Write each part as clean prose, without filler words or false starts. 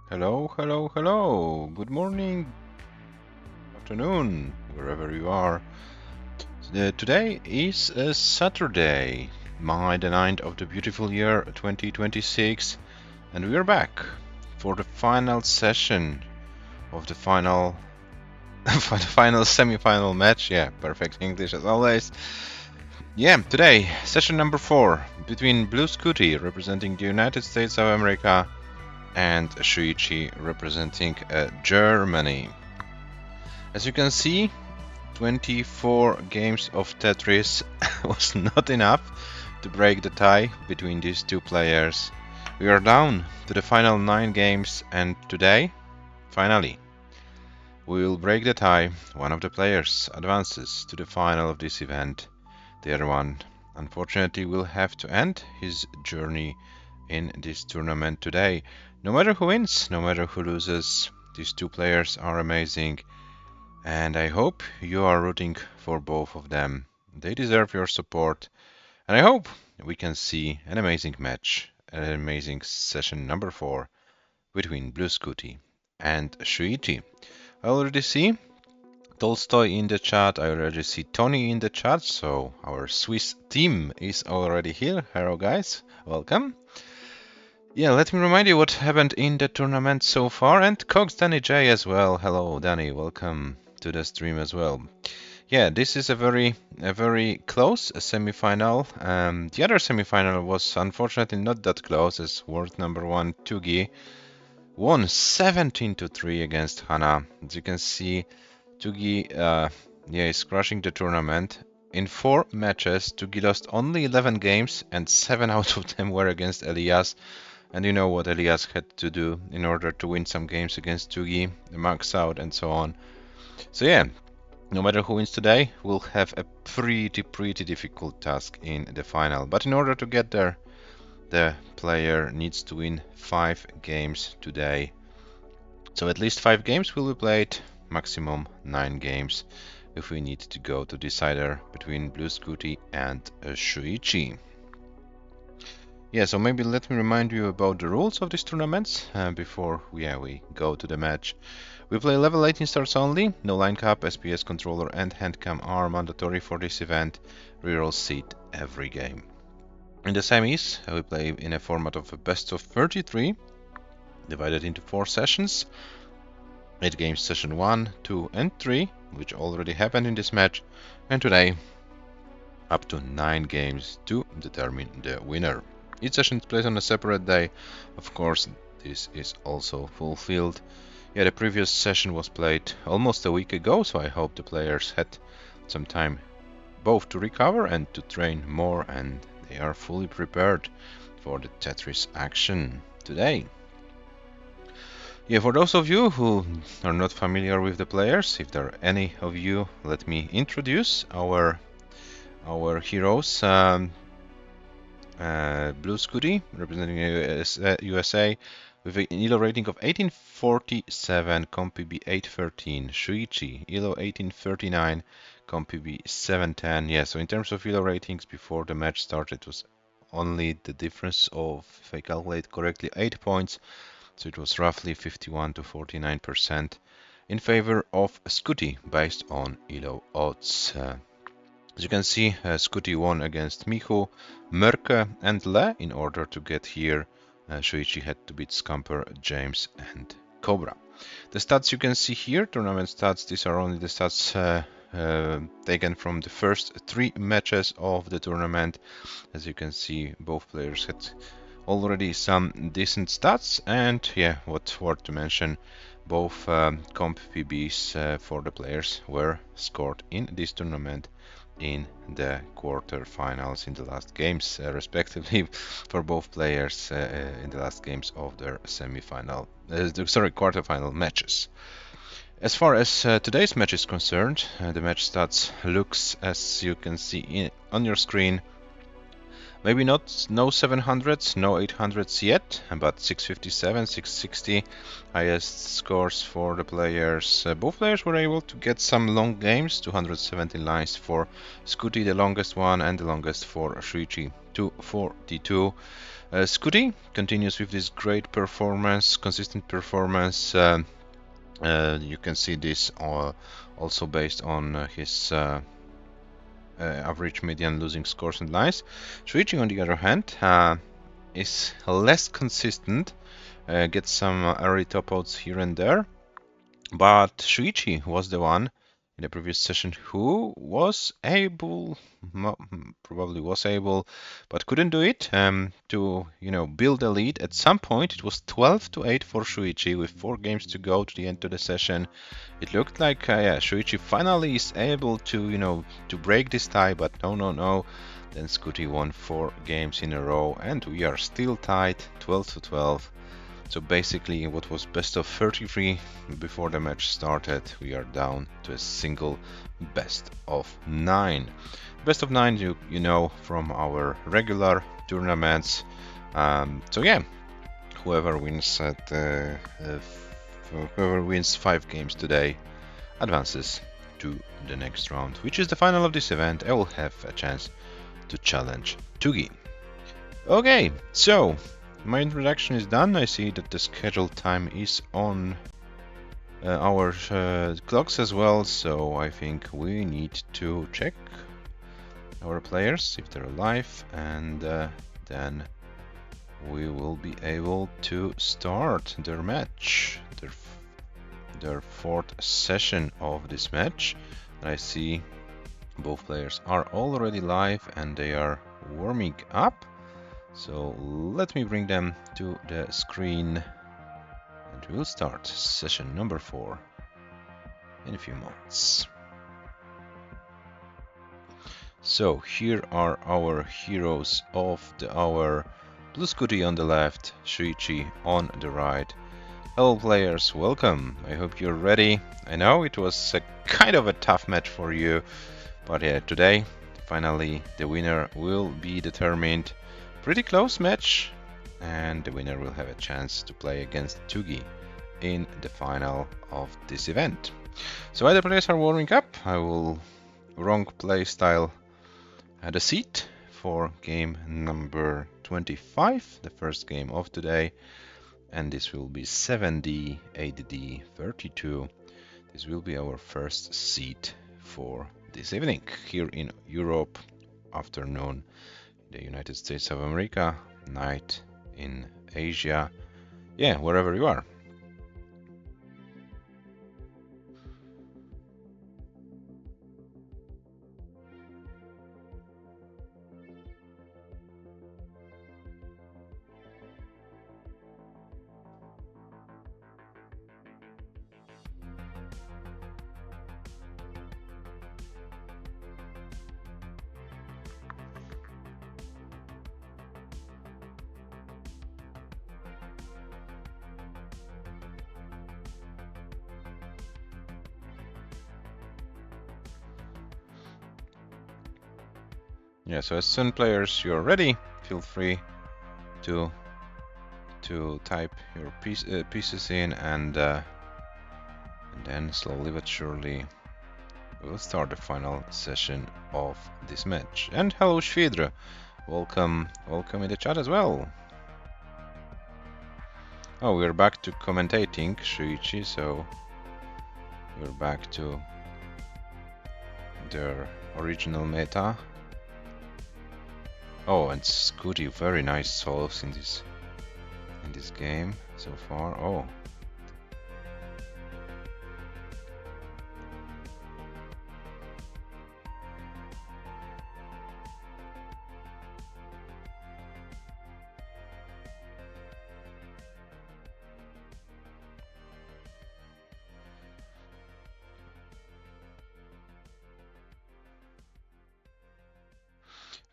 Hello, hello, hello. Good morning, afternoon, wherever you are. Today is a Saturday, the 9th of the beautiful year 2026, and we are back for the final session of the final for the final semi-final match. Yeah, perfect English as always. Yeah, today, session number 4 between Blue SCUTI representing the United States of America and SHUICHI representing Germany. As you can see, 24 games of Tetris was not enough to break the tie between these two players. We are down to the final 9 games, and today, finally, we will break the tie. One of the players advances to the final of this event. The other one, unfortunately, will have to end his journey in this tournament today. No matter who wins, no matter who loses, these two players are amazing. And I hope you are rooting for both of them. They deserve your support. And I hope we can see an amazing match, an amazing session number 4 between Blue SCUTI and SHUICHI. I already see Tolstoy in the chat. I already see Tony in the chat. So our Swiss team is already here. Hello guys, welcome. Yeah, let me remind you what happened in the tournament so far, and Cox Danny J as well. Hello Danny, welcome to the stream as well. Yeah, this is a very close semi-final. The other semi-final was unfortunately not that close, as world number 1 Tugi won 17-3 against Hana. As you can see, Tugi is crushing the tournament. In 4 matches, Tugi lost only 11 games, and 7 out of them were against Elias. And you know what Elias had to do in order to win some games against Tugi, the max out and so on. So yeah, no matter who wins today, we'll have a pretty difficult task in the final. But in order to get there, the player needs to win 5 games today. So at least 5 games will be played, maximum 9 games if we need to go to decider between Blue SCUTI and SHUICHI. Yeah, so maybe let me remind you about the rules of these tournaments before we go to the match. We play level 18 stars only, no line cap, SPS controller and handcam are mandatory for this event, reroll seed every game. In the semis, we play in a format of a best of 33, divided into 4 sessions. 8 games session 1, 2 and 3, which already happened in this match, and today up to 9 games to determine the winner. Each session is played on a separate day. Of course, this is also fulfilled. Yeah, the previous session was played almost a week ago, so I hope the players had some time both to recover and to train more, and they are fully prepared for the Tetris action today. Yeah, for those of you who are not familiar with the players, if there are any of you, let me introduce our heroes. Blue SCUTI, representing USA, with an ELO rating of 1847, CompPB 813. SHUICHI, ELO 1839, CompPB 710. Yeah, so in terms of ELO ratings, before the match started, it was only the difference of, if I calculate correctly, 8 points. So it was roughly 51 to 49% in favor of SCUTI based on ELO odds. As you can see, SCUTI won against Michu, Mörke and Le. In order to get here, SHUICHI had to beat Scamper, James and Cobra. The stats you can see here, tournament stats, these are only the stats taken from the first 3 matches of the tournament. As you can see, both players had already some decent stats, and yeah, what's worth to mention, both comp PBs for the players were scored in this tournament in the quarterfinals in the last games, respectively, for both players in the last games of their quarterfinal matches. As far as today's match is concerned, the match stats looks as you can see on your screen. Maybe not no 700s, no 800s yet, but 657, 660 highest scores for the players. Both players were able to get some long games, 217 lines for SCUTI, the longest one, and the longest for SHUICHI, 242. SCUTI continues with this great performance, consistent performance. You can see this also based on his average median losing scores and lines. SHUICHI, on the other hand, is less consistent, gets some early top outs here and there, but SHUICHI was the one in the previous session who was able, probably was able, but couldn't do it, to build a lead. At some point it was 12-8 for SHUICHI with 4 games to go to the end of the session. It looked like SHUICHI finally is able to to break this tie, but no. Then SCUTI won 4 games in a row and we are still tied, 12-12. So basically what was best of 33 before the match started, we are down to a single best of 9. Best of 9 you know from our regular tournaments. So yeah, whoever wins whoever wins 5 games today advances to the next round, which is the final of this event. I will have a chance to challenge Tugi. Okay, so my introduction is done. I see that the scheduled time is on our clocks as well, so I think we need to check our players if they're alive, and then we will be able to start their match, their 4th session of this match. And I see both players are already live and they are warming up. So let me bring them to the screen and we'll start session number 4 in a few moments. So here are our heroes of the hour. Blue SCUTI on the left, SHUICHI on the right. Hello players, welcome. I hope you're ready. I know it was a kind of a tough match for you, but yeah, today finally the winner will be determined. Pretty close match, and the winner will have a chance to play against Tugi in the final of this event. So while the players are warming up, I will wrong play style the seat for game number 25, the first game of today, and this will be 7D, 8D, 32. This will be our first seat for this evening here in Europe, afternoon the United States of America, night in Asia, yeah, wherever you are. Yeah, so as soon players you're ready, feel free to type your pieces in, and then slowly but surely we'll start the final session of this match. And hello Shvidra, welcome in the chat as well. Oh, we're back to commentating SHUICHI, so we're back to their original meta. Oh, and SCUTI, very nice solos in this game so far. Oh.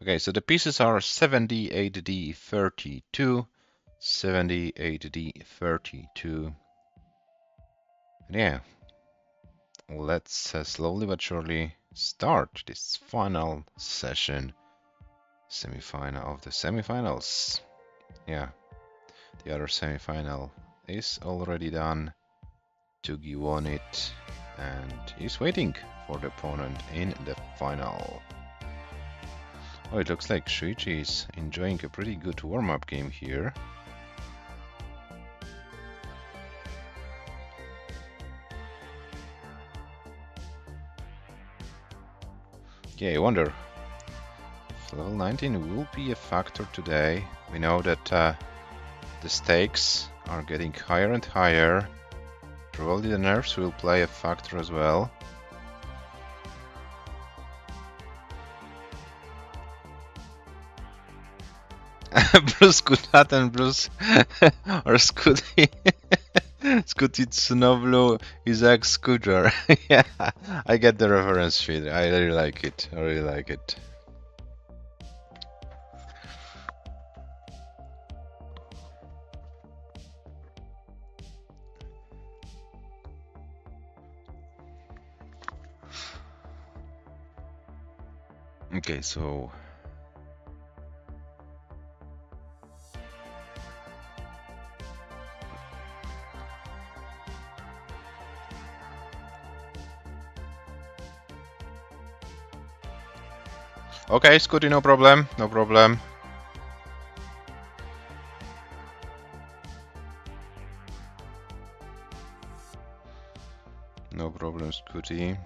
Okay, so the pieces are 70, 8D, 32, 70, 8D, 32. And yeah, let's slowly but surely start this final session Semi-final of the semi-finals. Yeah, the other semi-final is already done. Tugi won it and is waiting for the opponent in the final. Oh, it looks like SHUICHI is enjoying a pretty good warm-up game here. Yeah, I wonder if level 19 will be a factor today. We know that the stakes are getting higher and higher. Probably the nerfs will play a factor as well. Bruce Kutat and Bruce or SCUTI. SCUTI Tsunoblu Isaac Scooter. Yeah, I get the reference feed. I really like it. I really like it. Okay, so okay, SCUTI, no problem, no problem. No problem, SCUTI.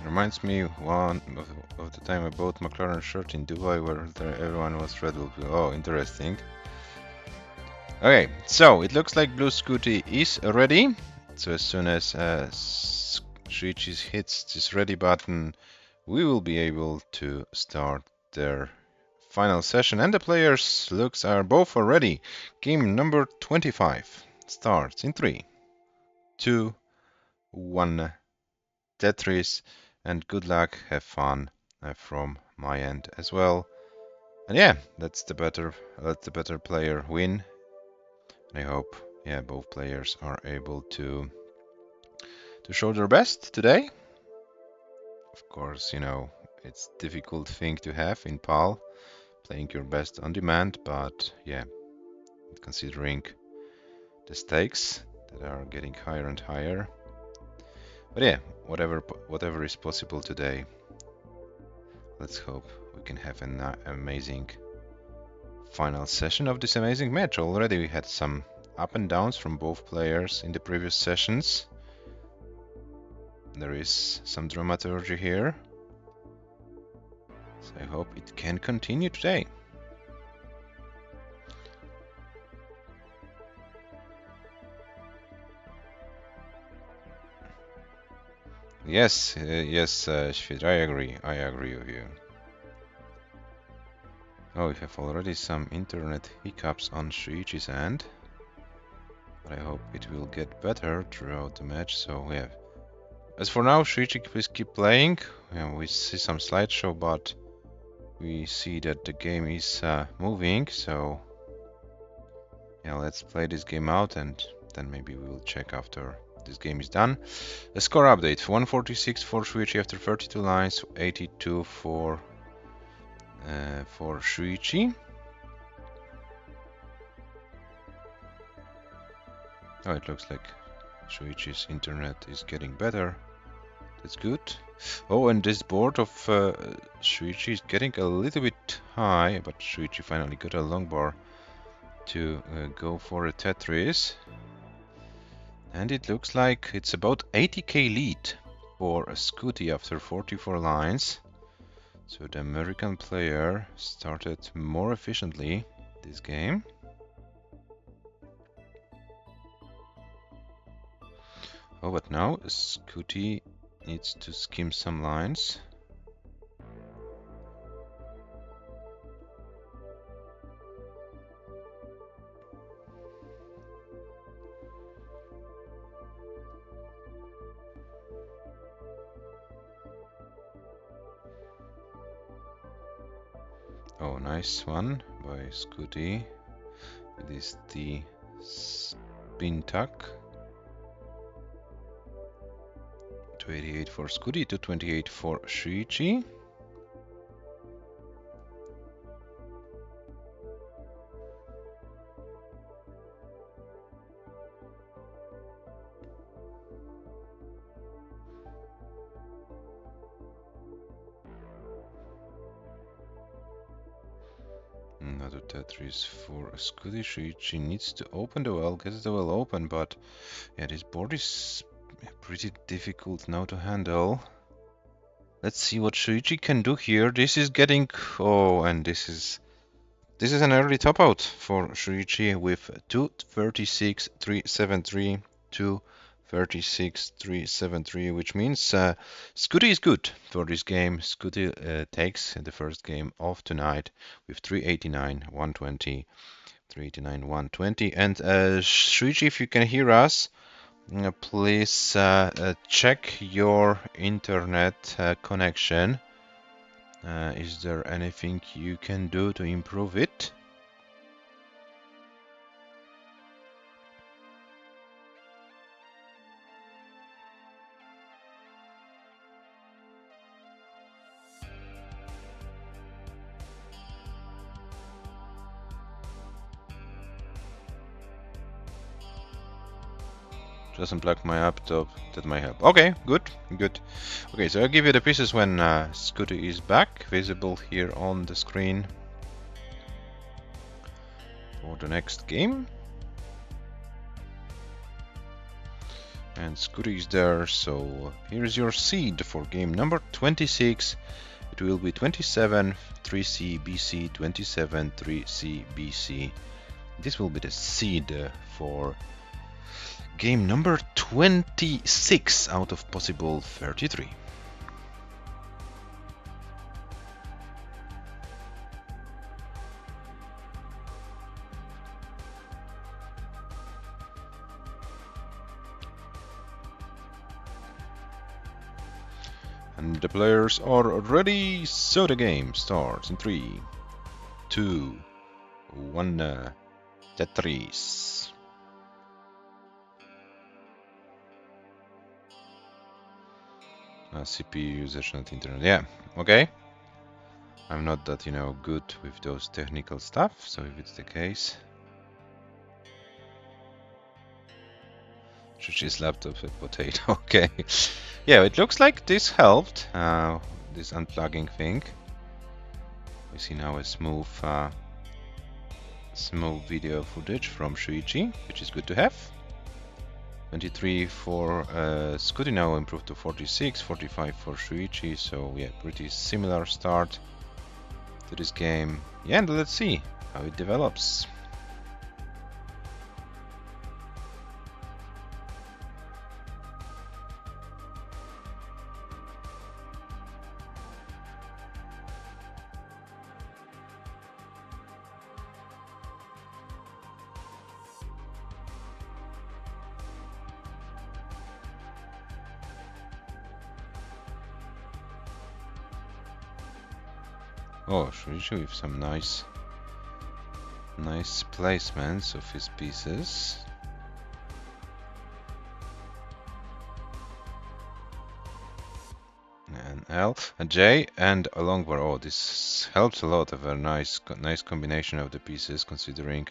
Reminds me one of the time I bought McLaren shirt in Dubai where everyone was Red Bull. Oh, interesting. Okay, so it looks like blue SCUTI is ready. So as soon as SHUICHI hits this ready button, we will be able to start their final session. And the players' looks are both ready. Game number 25 starts in 3, 2, 1. Tetris, and good luck, have fun from my end as well. And yeah, let the better player win. And I hope both players are able to show their best today. Of course, it's a difficult thing to have in PAL, playing your best on demand, but yeah, considering the stakes that are getting higher and higher. But yeah, whatever is possible today. Let's hope we can have an amazing final session of this amazing match. Already we had some up and downs from both players in the previous sessions. There is some dramaturgy here. So I hope it can continue today. Yes, Shvid, I agree with you. Oh, we have already some internet hiccups on SHUICHI's end. But I hope it will get better throughout the match, so yeah. As for now, SHUICHI, please keep playing. We see some slideshow, but we see that the game is moving, so yeah, let's play this game out and then maybe we will check after this game is done. The score update: 146 for SHUICHI after 32 lines, 82 for SHUICHI. Oh, it looks like SHUICHI's internet is getting better. That's good. Oh, and this board of SHUICHI is getting a little bit high, but SHUICHI finally got a long bar to go for a Tetris. And it looks like it's about 80k lead for a SCUTI after 44 lines. So the American player started more efficiently this game. Oh, but now SCUTI needs to skim some lines. Oh, nice one by SCUTI. It is the spin tuck. 288 for SCUTI, 228 for SHUICHI. Another Tetris for SCUTI. SHUICHI needs to open the well, gets the well open, but yeah, this board is pretty difficult now to handle. Let's see what SHUICHI can do here. This is getting... oh, and this is an early top out for SHUICHI with 236.373, 236.373, which means SCUTI is good for this game. SCUTI takes the first game of tonight with 389, 120, 389, 120. And SHUICHI, if you can hear us, please check your internet connection. Is there anything you can do to improve it? Doesn't block my laptop, that might help. Okay, good. Okay, so I'll give you the pieces when SCUTI is back, visible here on the screen for the next game. And SCUTI is there, so here's your seed for game number 26. It will be 27 3C BC, 27 3C BC. This will be the seed for game number 26 out of possible 33. And the players are ready, so the game starts in 3, 2, 1, Tetris. CPU usage, not internet. Yeah, okay. I'm not that, good with those technical stuff, so if it's the case... SHUICHI's laptop a potato, okay. Yeah, it looks like this helped, this unplugging thing. We see now a smooth video footage from SHUICHI, which is good to have. 23 for SCUTI, now improved to 46, 45 for SHUICHI, so yeah, pretty similar start to this game. Yeah, and let's see how it develops. Oh, SHUICHI with some nice placements of his pieces. L, a J, and a long bar. Oh, this helps a lot. A very nice combination of the pieces, considering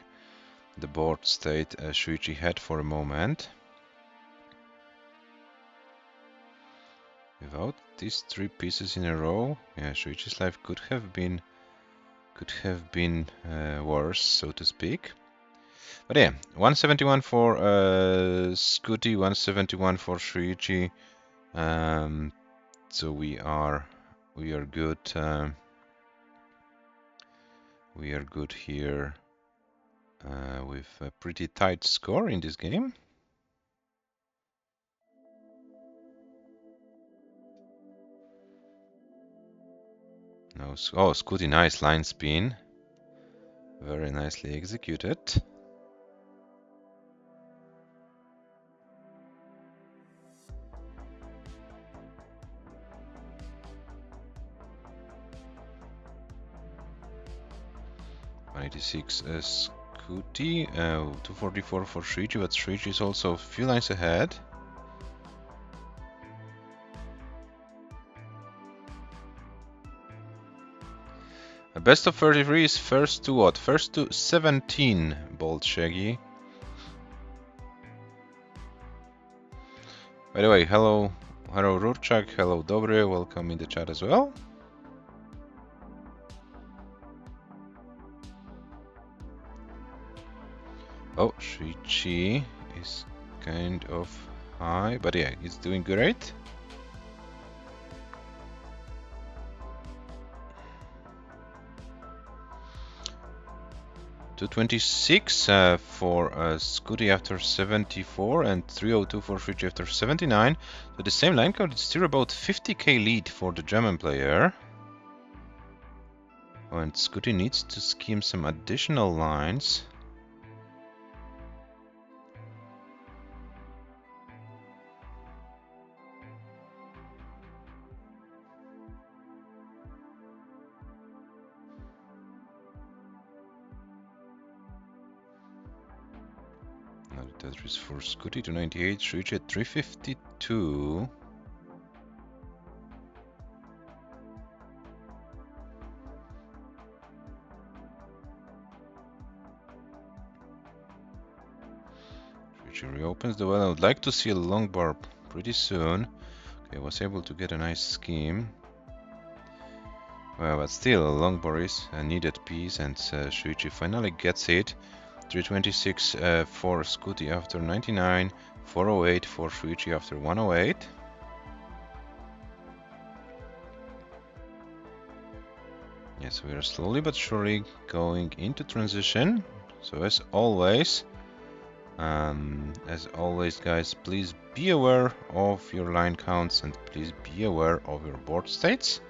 the board state Shuichi had for a moment. Without these 3 pieces in a row, yeah, Shuichi's life could have been worse, so to speak. But yeah, 171 for SCUTI, 171 for Shuichi. So we are good. We are good here with a pretty tight score in this game. No, oh, SCUTI, nice line spin. Very nicely executed. $186 SCUTI, 244 for Shuichi, but Shuichi is also a few lines ahead. A best of 33 is first to what? First to 17, Bold Shaggy. By the way, hello Rurchak, hello Dobre, welcome in the chat as well. Oh, Shuichi is kind of high, but yeah, he's doing great. $226 for SCUTI after 74 and 302 for Shuichi after 79. So the same line count, it's still about 50k lead for the German player. Oh, and SCUTI needs to scheme some additional lines. Another Tetris for SCUTI, 298, Shuichi at 352. Shuichi reopens the well. I would like to see a long bar pretty soon. Okay, was able to get a nice scheme. Well, but still, a long bar is a needed piece, and Shuichi finally gets it. 326 for SCUTI after 99, 408 for Shuichi after 108. Yes, we are slowly but surely going into transition. So as always, guys, please be aware of your line counts and please be aware of your board states,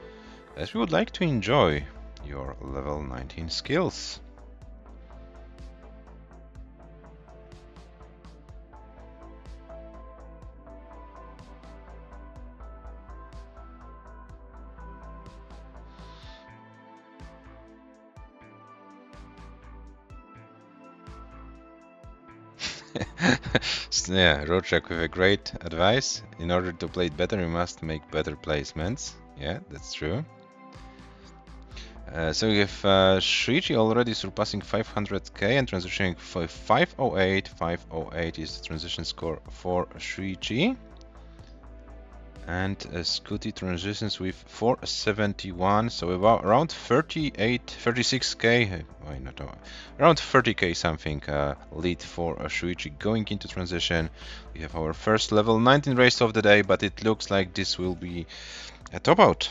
as we would like to enjoy your level 19 skills. Yeah, Roadcheck with a great advice. In order to play it better, you must make better placements. Yeah, that's true. So we have Shuichi already surpassing 500k and transitioning for 508. 508 is the transition score for Shuichi. And SCUTI transitions with 471, so about around 36k, why not, around 30k something lead for Shuichi going into transition. We have our first level 19 race of the day, but it looks like this will be a top out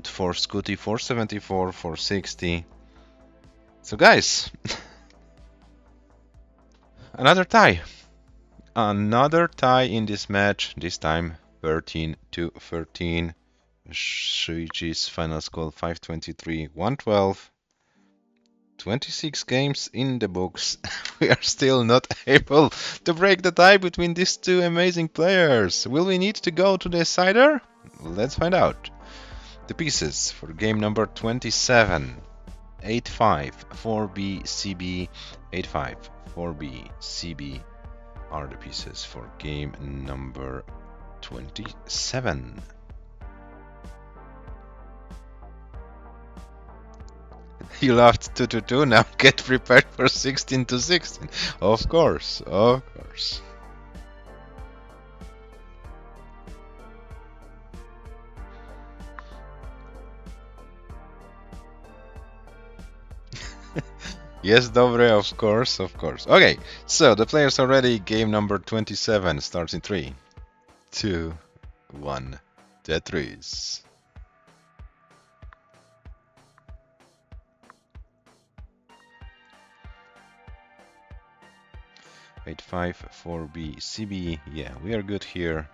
for SCUTI, 474, 460. So guys, another tie in this match, this time 13-13. Shuichi's final score 523, 112. 26 games in the books. We are still not able to break the tie between these two amazing players. Will we need to go to the decider? Let's find out. The pieces for game number 27. 8-5, 4B, CB, 8-5, 4B, CB are the pieces for game number 27. You loved 2-2, now get prepared for 16-16. Of course, of course. Yes, Dobre, of course, of course. Okay, so the players are ready. Game number 27 starts in 3, 2, 1. Tetris. 854B CB. Yeah, we are good here.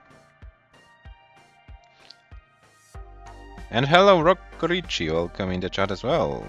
And hello, Rockorichi. Welcome in the chat as well.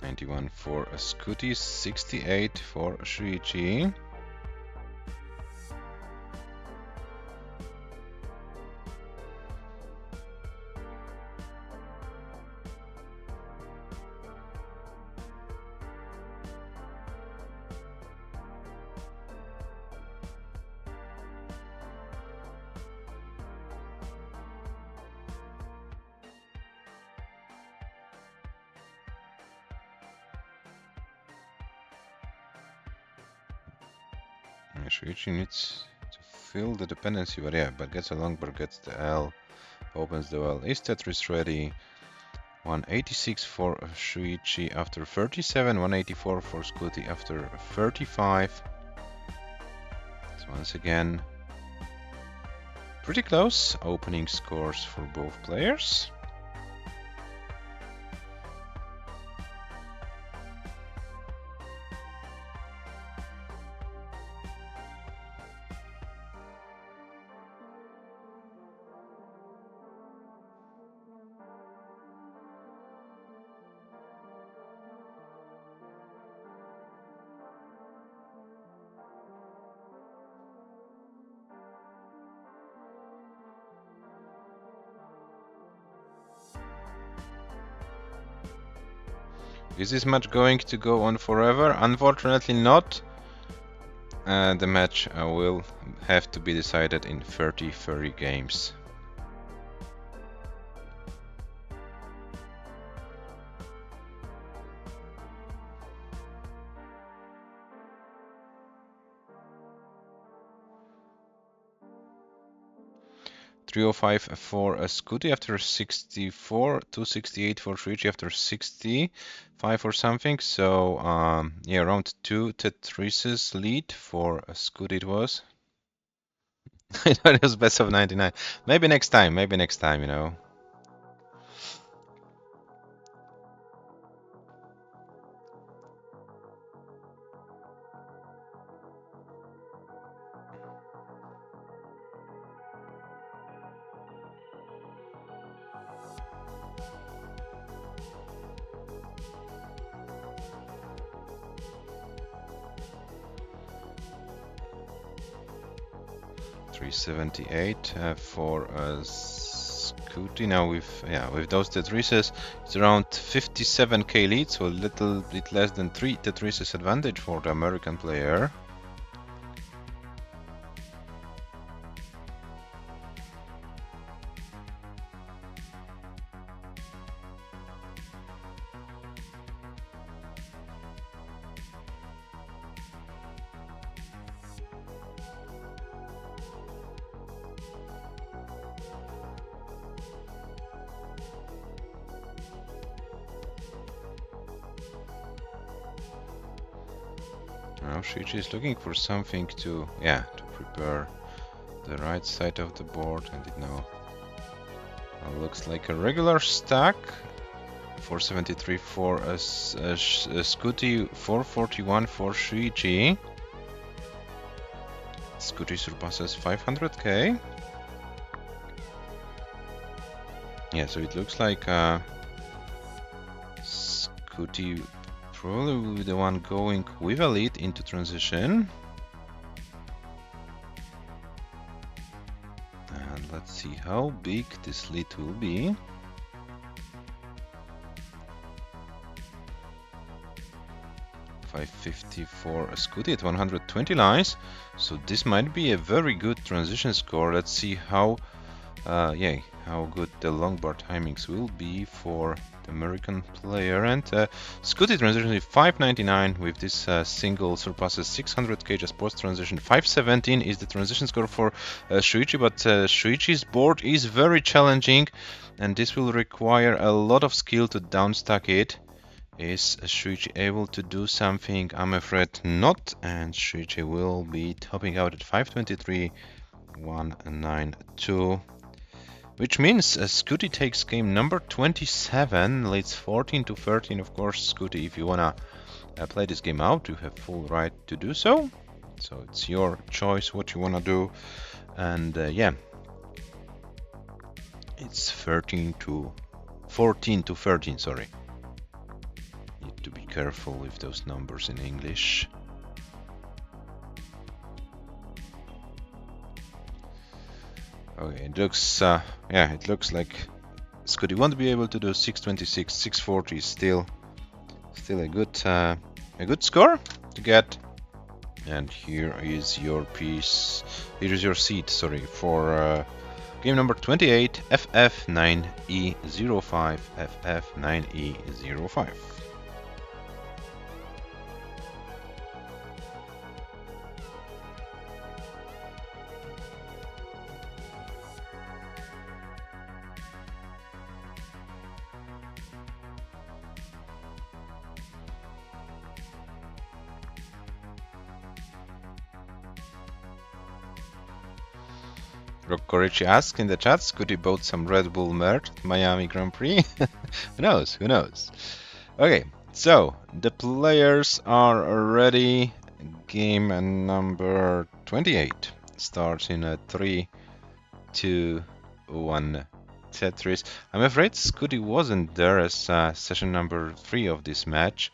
$91 for SCUTI, 68 for SHUICHI. SHUICHI needs to fill the dependency, but yeah, but gets a long bar, gets the L, opens the L. Is Tetris ready? 186 for SHUICHI after 37, 184 for SCUTI after 35. So once again, pretty close opening scores for both players. Is this match going to go on forever? Unfortunately not. The match will have to be decided in 30 games. $305 for SCUTI after 64, $268 for SHUICHI after 65 or something. So yeah, around 2 Tetrises lead for SCUTI it was. I thought it was best of 99. Maybe next time, you know. $378 for SCUTI. Now with those Tetrises, it's around 57k lead, so a little bit less than 3 Tetrises advantage for the American player. Now SHUICHI is looking for something to prepare the right side of the board, and it now looks like a regular stack. 473 for SCUTI, 441 for SHUICHI. SCUTI surpasses 500k. Yeah, so it looks like SCUTI SCUTI probably will be the one going with a lead into transition. And let's see how big this lead will be. .550 for SCUTI at 120 lines, so this might be a very good transition score. Let's see how good the long bar timings will be for the American player. And SCUTI transition is 599 with this single surpasses 600k just post transition. 517 is the transition score for SHUICHI, but SHUICHI's board is very challenging and this will require a lot of skill to downstack it. Is SHUICHI able to do something? I'm afraid not, and SHUICHI will be topping out at 523, 192, which means SCUTI takes game number 27, leads 14-13. Of course, SCUTI, if you wanna play this game out, you have full right to do so. So it's your choice what you wanna do, and yeah, it's 14-13. Sorry. To be careful with those numbers in English. Okay, it looks it looks like SCUTI won't be able to do 626. 640 is still a good score to get. And here is your piece. Here is your seat. Sorry, for game number 28, FF9E05. FF9E05. Rokorichi asks in the chat, SCUTI bought some Red Bull merch at Miami Grand Prix? Who knows? Who knows? Okay, so the players are ready. Game number 28 starts in a 3, 2, 1 Tetris. I'm afraid SCUTI wasn't there as session number 3 of this match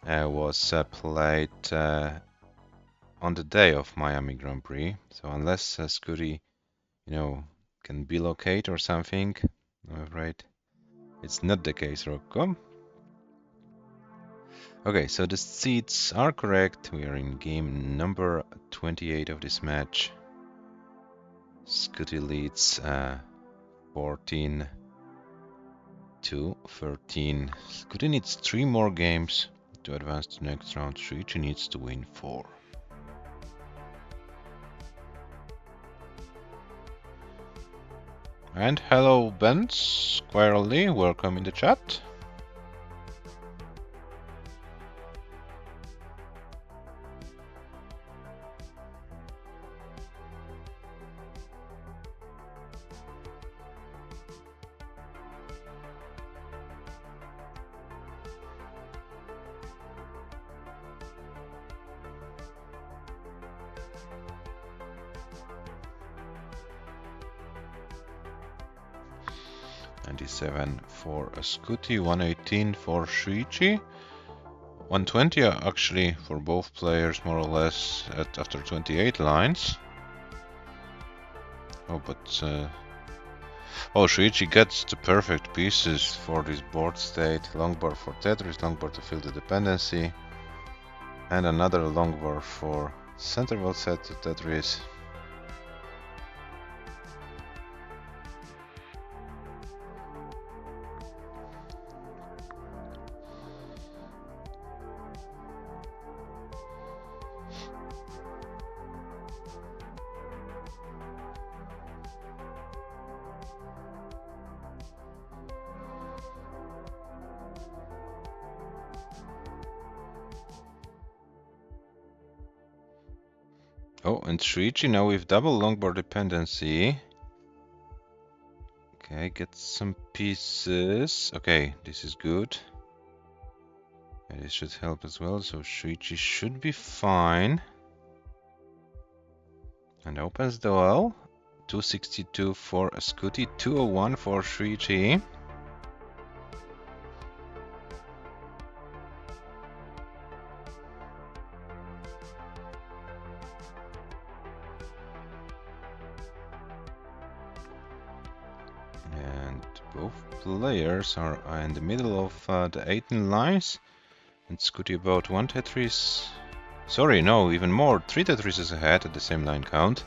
was played on the day of Miami Grand Prix. So unless SCUTI can relocate or something. I'm afraid it's not the case, Rocco. Okay, so the seats are correct. We are in game number 28 of this match. SCUTI leads 14-13. SCUTI needs 3 more games to advance to the next round. SHUICHI needs to win 4. And hello, Ben Squirrely, welcome in the chat. For SCUTI, 118 for SHUICHI, 120 actually for both players, more or less, after 28 lines. Oh, but SHUICHI gets the perfect pieces for this board state. Long bar for Tetris, long bar to fill the dependency, and another long bar for center set to Tetris. Oh, and SHUICHI now with double longboard dependency. Okay, get some pieces. Okay, this is good. And this should help as well, so SHUICHI should be fine. And opens the well. 262 for SCUTI, 201 for SHUICHI. Both players are in the middle of the 18 lines, and SCUTI about 1 Tetris. Sorry, no, even more. 3 Tetrises ahead at the same line count.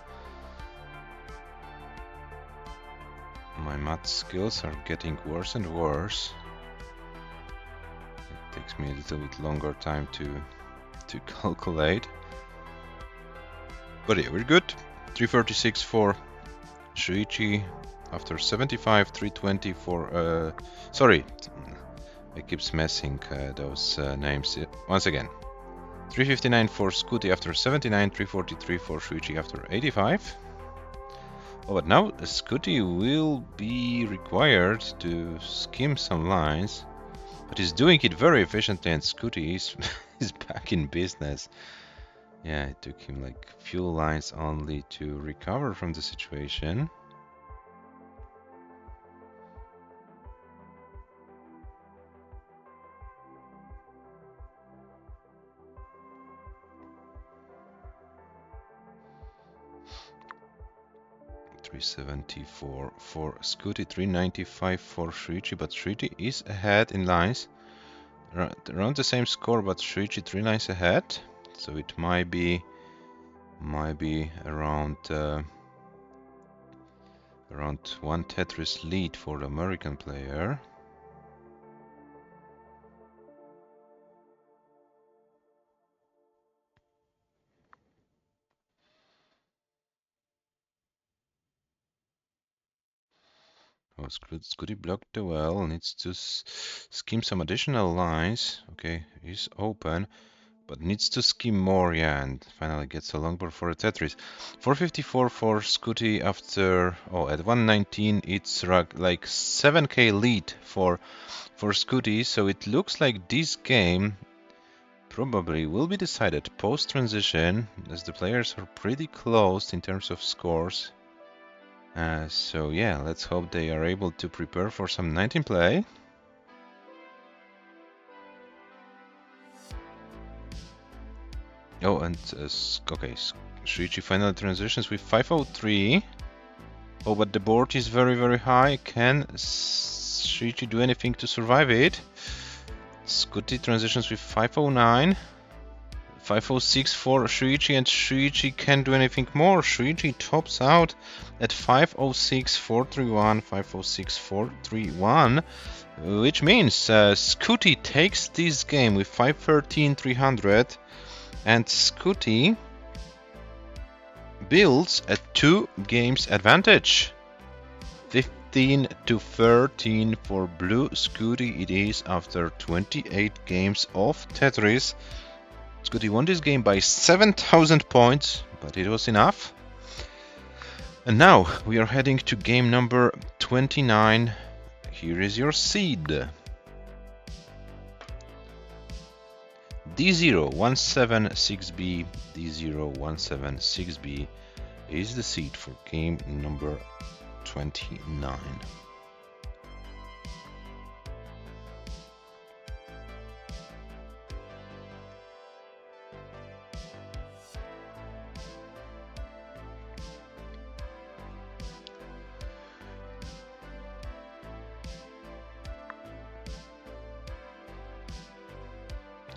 My math skills are getting worse and worse. It takes me a little bit longer time to calculate. But yeah, we're good. 336 for SHUICHI after 75, 320 for... sorry, I keep messing those names. Once again. 359 for SCUTI after 79, 343 for SHUICHI after 85. Oh, but now SCUTI will be required to skim some lines, but he's doing it very efficiently, and SCUTI is back in business. Yeah, it took him like few lines only to recover from the situation. $374 for SCUTI, $395 for SHUICHI, but SHUICHI is ahead in lines. Around the same score, but SHUICHI 3 lines ahead. So it might be around 1 Tetris lead for the American player. Oh, SCUTI blocked the well, needs to skim some additional lines. Okay, he's open, but needs to skim more, yeah, and finally gets a longboard for a Tetris. 454 for SCUTI after, oh, at 119 it's like 7k lead for SCUTI, so it looks like this game probably will be decided post-transition, as the players are pretty close in terms of scores. So yeah, let's hope they are able to prepare for some 19 play. Oh, and okay, SHUICHI finally transitions with 503. Oh, but the board is very, very high. Can SHUICHI do anything to survive it? SCUTI transitions with 509. 506 for SHUICHI, and SHUICHI can't do anything more. SHUICHI tops out at 506, 431, 506, 431, which means SCUTI takes this game with 513, 300, and SCUTI builds a 2 games advantage. 15 to 13 for blue SCUTI it is after 28 games of Tetris. SCUTI won this game by 7,000 points, but it was enough. And now we are heading to game number 29. Here is your seed. D0176B, D0176B is the seed for game number 29.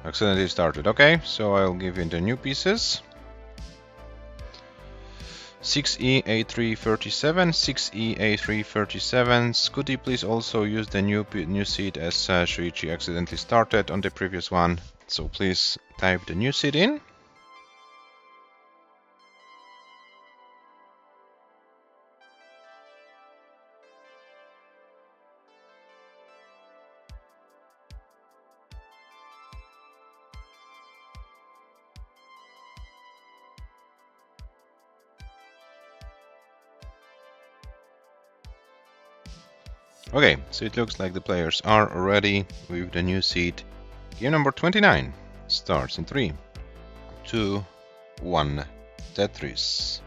Accidentally started. Okay, so I'll give you the new pieces. 6E A337, 6E A337. SCUTI, please also use the new seed as SHUICHI accidentally started on the previous one. So please type the new seed in. Okay, so it looks like the players are ready with the new seed. Game number 29 starts in 3, 2, 1, Tetris.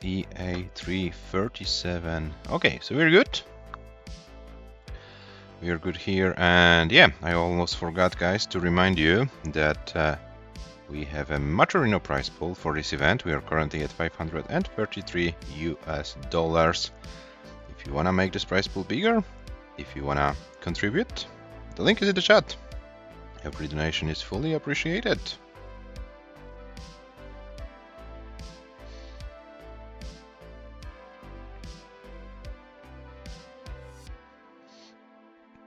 E A337. Okay, so we're good. We're good here, and yeah, I almost forgot, guys, to remind you that We have a Maturino prize pool for this event. We are currently at 533 US dollars. If you wanna make this prize pool bigger, if you wanna contribute, the link is in the chat. Every donation is fully appreciated.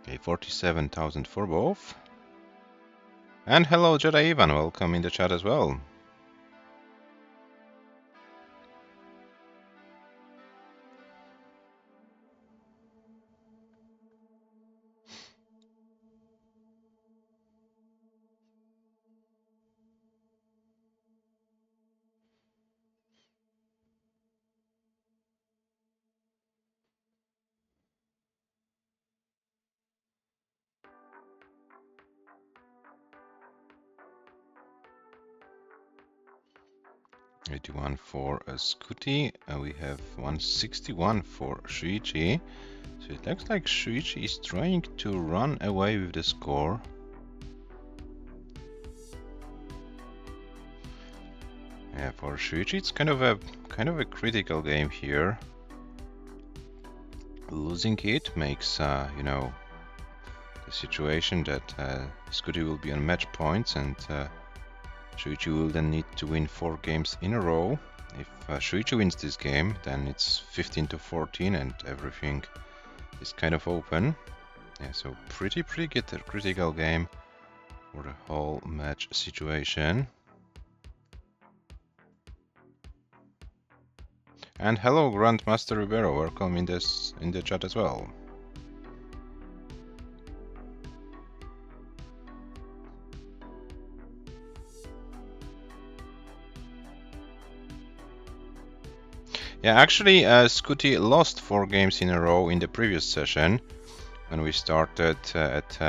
Okay, 47,000 for both. And hello Jedi Ivan, welcome in the chat as well. $81 for SCUTI, we have 161 for SHUICHI. So it looks like SHUICHI is trying to run away with the score. Yeah, for SHUICHI it's kind of a critical game here. Losing it makes you know, the situation that SCUTI will be on match points, and SHUICHI will then need to win 4 games in a row. If SHUICHI wins this game, then it's 15-14 and everything is kind of open. Yeah, so pretty critical game for the whole match situation. And hello Grandmaster Rivero, welcome in the chat as well. Yeah, actually, SCUTI lost 4 games in a row in the previous session when we started at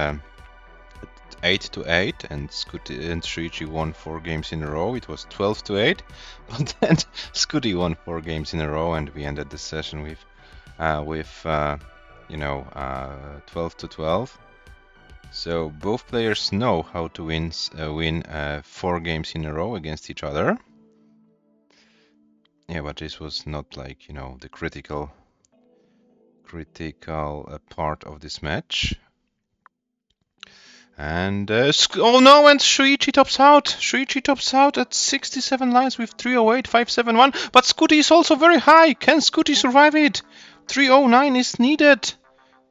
8-8, and SCUTI and SHUICHI won 4 games in a row. It was 12-8, but then SCUTI won 4 games in a row, and we ended the session with you know, 12-12. So both players know how to win 4 games in a row against each other. Yeah, but this was not like, you know, the critical part of this match. And oh no, and SHUICHI tops out. SHUICHI tops out at 67 lines with 308, 571. But SCUTI is also very high. Can SCUTI survive it? 309 is needed.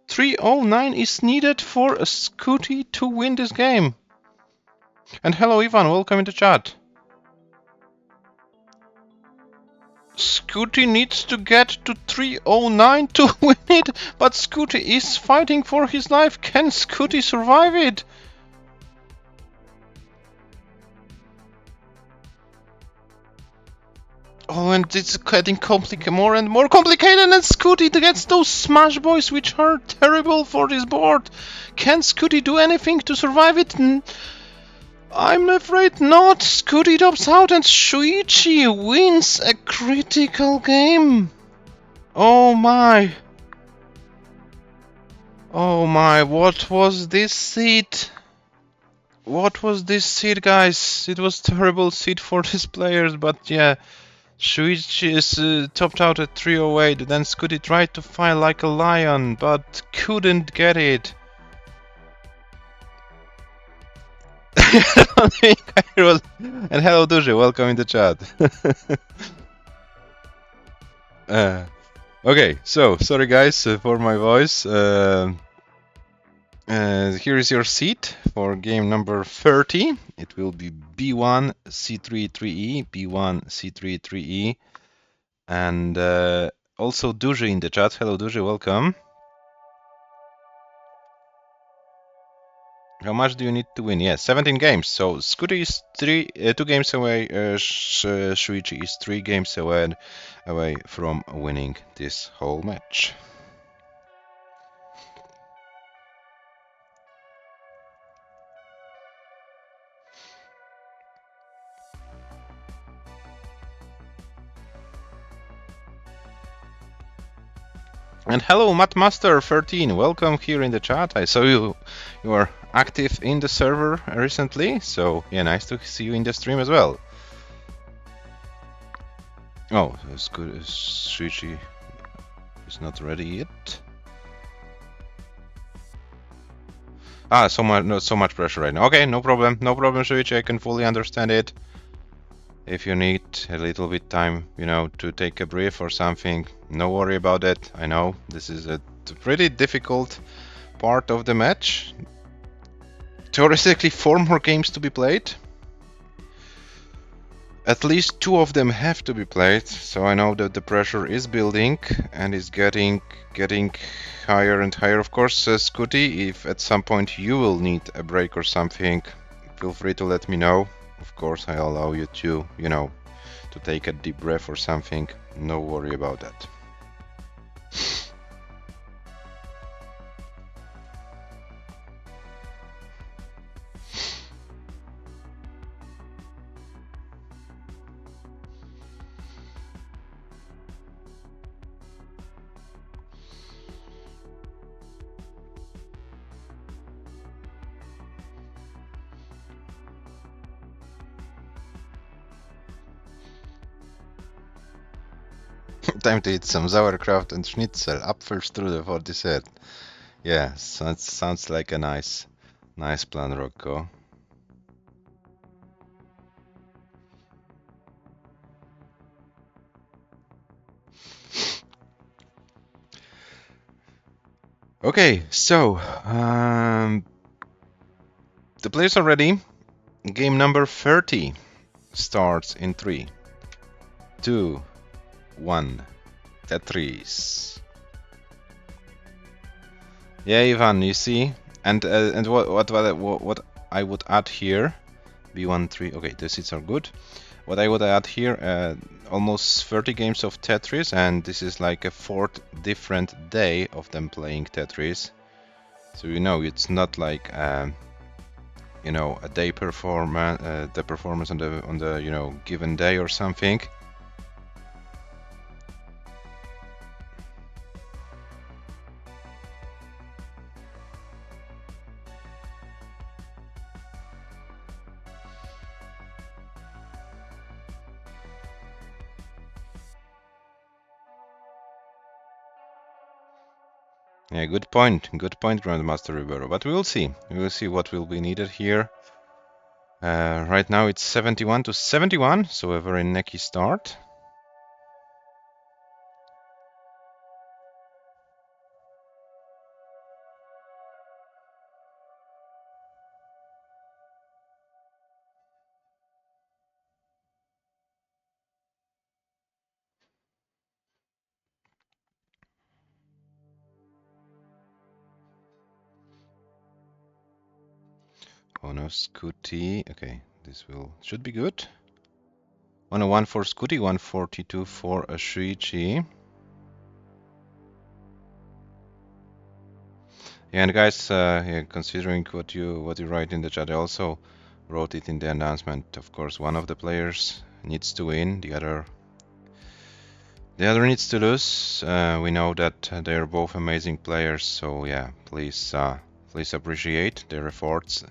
309 is needed for SCUTI to win this game. And hello Ivan, welcome in the chat. SCUTI needs to get to 309 to win it, but SCUTI is fighting for his life. Can SCUTI survive it? Oh, and it's getting more and more complicated, and SCUTI gets those smash boys, which are terrible for this board. Can SCUTI do anything to survive it? I'm afraid not. SCUTI tops out and SHUICHI wins a critical game. Oh my. Oh my, what was this seed? What was this seed, guys? It was terrible seed for these players, but yeah. SHUICHI is topped out at 308, then SCUTI tried to fight like a lion, but couldn't get it. And hello Duży, welcome in the chat. Okay, so sorry guys for my voice. Here is your seat for game number 30. It will be B1 C3 3E, B1 C3 3E, and also Duży in the chat. Hello Duży, welcome. How much do you need to win? Yes, 17 games. So SCUTI is 2 games away. SHUICHI is 3 games away from winning this whole match. And hello, Mattmaster13. Welcome here in the chat. I saw you are active in the server recently, so yeah, nice to see you in the stream as well. Oh, it's good. SHUICHI is not ready yet. Ah, not so much pressure right now. Okay, no problem, SHUICHI. I can fully understand it. If you need a little bit time, you know, to take a breath or something, no worry about it. I know this is a pretty difficult part of the match. Theoretically, 4 more games to be played. At least 2 of them have to be played, so I know that the pressure is building and is getting higher and higher. Of course, SCUTI, if at some point you will need a break or something, feel free to let me know. Of course, I'll allow you to, you know, to take a deep breath or something. No worry about that. Time to eat some sauerkraut and schnitzel. Apfelstrudel for dessert. Yeah, sounds like a nice plan, Rocco. Okay, so the players are ready. Game number 30 starts in 3, 2, 1. Tetris. Yeah, Ivan, you see, and what I would add here, B1 3. Okay, the seats are good. What I would add here, almost 30 games of Tetris, and this is like a 4th different day of them playing Tetris. So you know, it's not like you know, a day performance, the performance on the you know, given day or something. Yeah, good point, Grandmaster Ribeiro. But we will see. We will see what will be needed here. Right now it's 71 to 71, so a very necky start. Oh no, SCUTI. Okay, this should be good. 101 for SCUTI, 142 for SHUICHI. Yeah, and guys, yeah, considering what you write in the chat, I also wrote it in the announcement. Of course, one of the players needs to win, the other needs to lose. We know that they are both amazing players, so yeah, please appreciate their efforts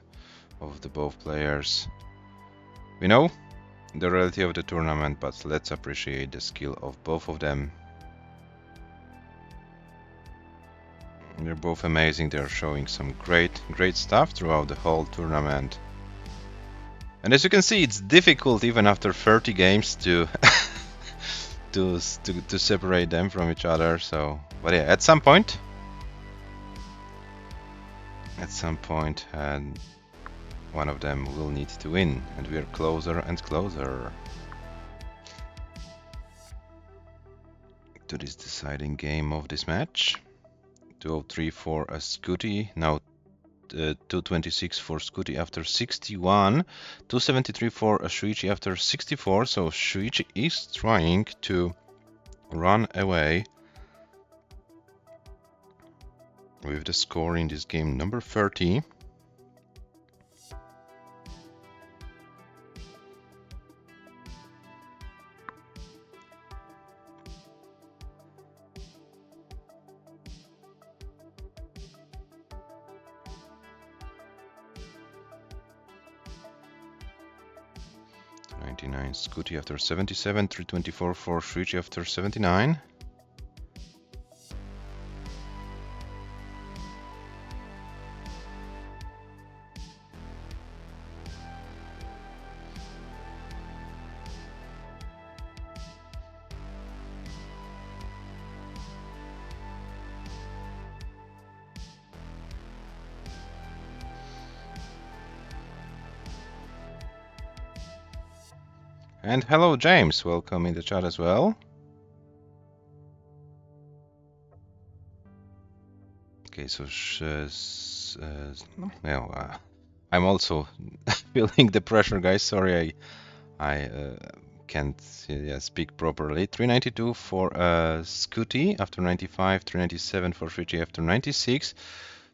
of the both players. We know the reality of the tournament, but let's appreciate the skill of both of them. They're both amazing. They're showing some great stuff throughout the whole tournament. And as you can see, it's difficult even after 30 games to to separate them from each other. So, but yeah, at some point, one of them will need to win, and we are closer and closer to this deciding game of this match. 203 for a SCUTI, now 226 for SCUTI after 61, 273 for a SHUICHI after 64, so SHUICHI is trying to run away with the score in this game number 30. 99 SCUTI after 77, 324 for SHUICHI after 79. And hello, James. Welcome in the chat as well. Okay, so I'm also feeling the pressure, guys. Sorry, I can't speak properly. 392 for SCUTI after 95, 397 for SHUICHI after 96.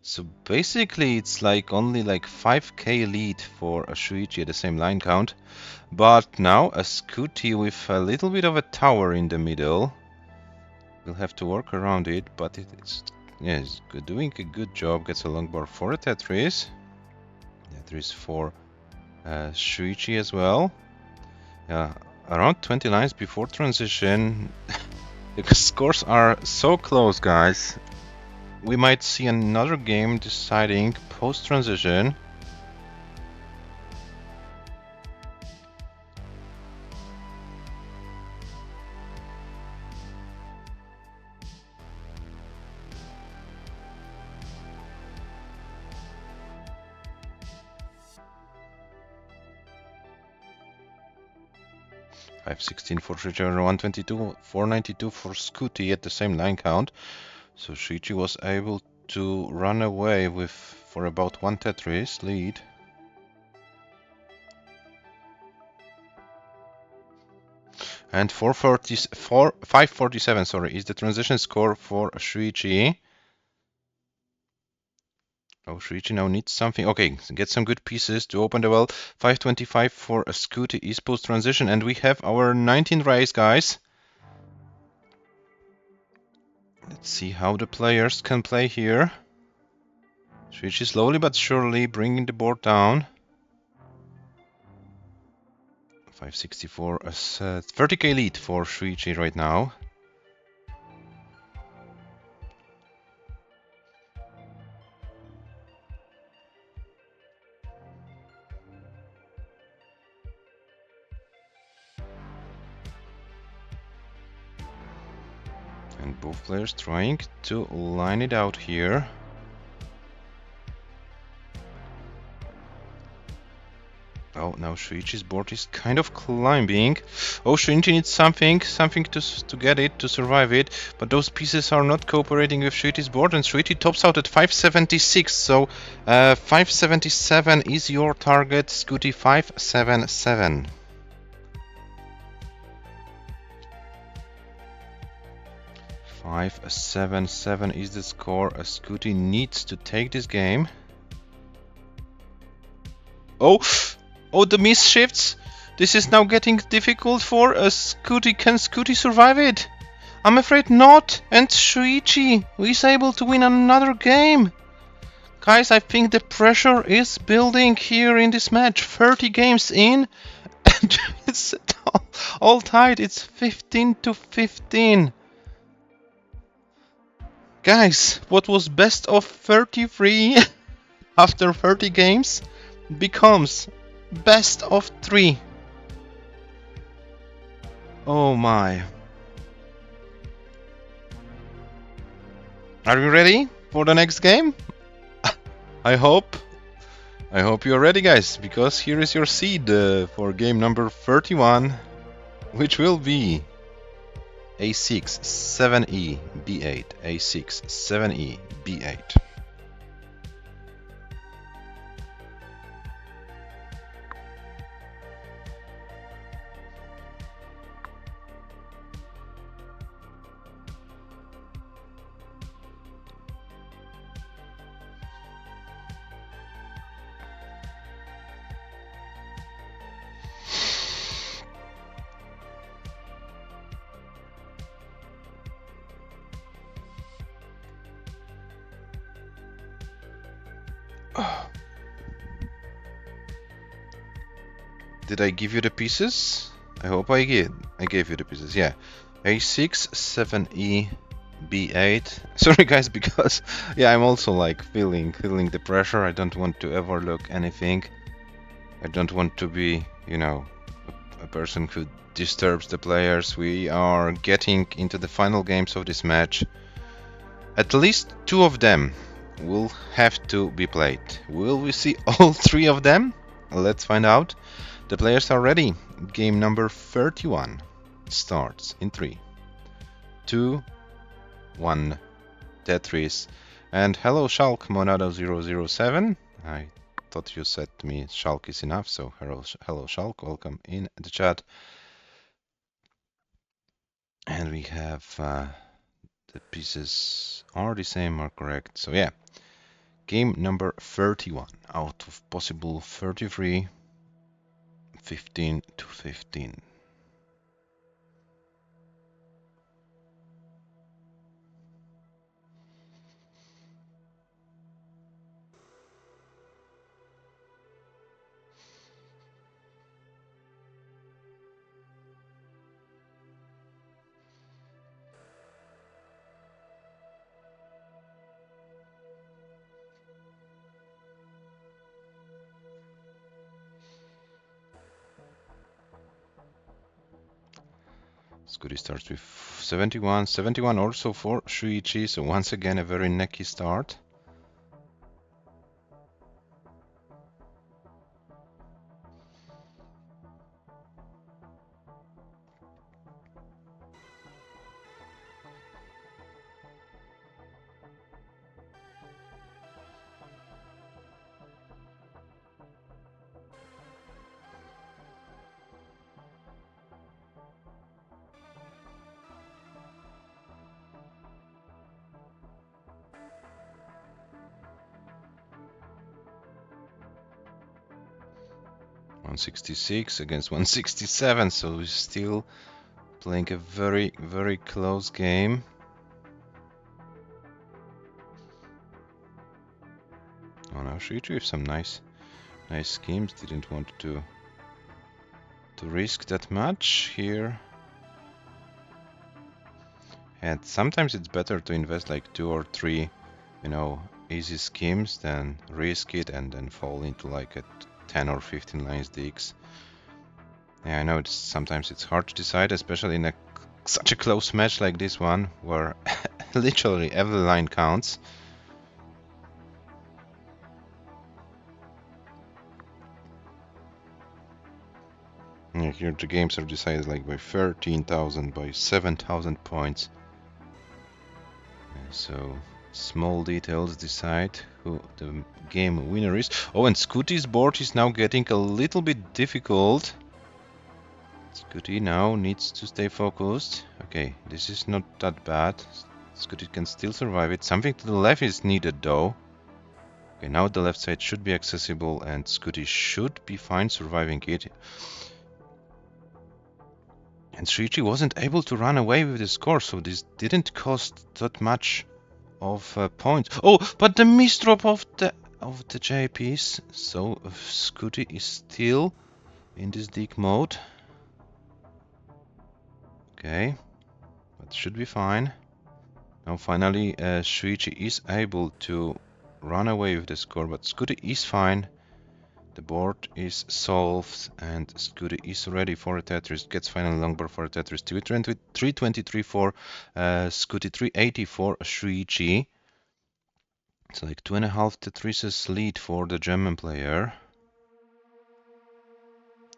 So basically, it's like only like 5k lead for a SHUICHI at the same line count. But now a SCUTI with a little bit of a tower in the middle. We'll have to work around it, but it's doing a good job. Gets a long bar for a Tetris. Tetris for SHUICHI as well. Yeah, around 20 lines before transition. The scores are so close, guys. We might see another game deciding post-transition. .516 for SHUICHI, 122, 492 for SCUTI at the same line count. So SHUICHI was able to run away with for about one Tetris lead. And 547, sorry, is the transition score for SHUICHI. Oh, SHUICHI now needs something. Okay, get some good pieces to open the well. 525 for a SCUTI is post transition, and we have our 19th race, guys. Let's see how the players can play here. SHUICHI slowly but surely bringing the board down. 564, a 30k lead for SHUICHI right now. And both players trying to line it out here. Oh, now SHUICHI's board is kind of climbing. Oh, SHUICHI needs something to get it, to survive it. But those pieces are not cooperating with SHUICHI's board, and SHUICHI tops out at 576. So 577 is your target, SCUTI 577. .577 is the score. SCUTI needs to take this game. Oh, the miss shifts. This is now getting difficult for SCUTI. Can SCUTI survive it? I'm afraid not. And SHUICHI is able to win another game. Guys, I think the pressure is building here in this match. 30 games in, and it's all tied. It's 15-15. Guys, what was best of 33 after 30 games becomes best of 3. Oh my. Are you ready for the next game? I hope you're ready, guys, because here is your seed for game number 31, which will be A6, 7E, B8, A6, 7E, B8. Did I give you the pieces? I hope I did. I gave you the pieces, yeah. A6, 7e, b8. Sorry guys, because yeah, I'm also like feeling the pressure. I don't want to overlook anything. I don't want to be, you know, a person who disturbs the players. We are getting into the final games of this match. At least 2 of them will have to be played. Will we see all 3 of them? Let's find out. The players are ready. Game number 31 starts in 3, 2, 1. Tetris. And hello Shulk Monado007. I thought you said to me Shulk is enough, so hello Shulk, welcome in the chat. And we have the pieces are the same, are correct. So yeah, game number 31 out of possible 33, 15 to 15. SCUTI starts with 71. 71 also for SHUICHI, so once again a very necky start. .166 against 167, so we're still playing a very close game. Oh no, SHUICHI with some nice schemes. Didn't want to risk that much here. And sometimes it's better to invest like 2 or 3, you know, easy schemes than risk it and then fall into like a 10 or 15 lines digs. Yeah, I know sometimes it's hard to decide, especially in such a close match like this one, where literally every line counts. Yeah, here the games are decided like by 13,000, by 7,000 points. And so small details decide who the game winner is. Oh, and SCUTI's board is now getting a little bit difficult. SCUTI now needs to stay focused. Okay, this is not that bad. SCUTI can still survive it. Something to the left is needed though. Okay, now the left side should be accessible and SCUTI should be fine surviving it. And SHUICHI wasn't able to run away with the score, so this didn't cost that much of points. Oh, but the misdrop of the J piece. So SCUTI is still in this dig mode. Okay, that should be fine. Now finally SHUICHI is able to run away with the score, but SCUTI is fine. The board is solved and SCUTI is ready for a Tetris. Gets final longboard for a Tetris. 323 for SCUTI, 380 for SHUICHI. It's like 2.5 Tetrises lead for the German player.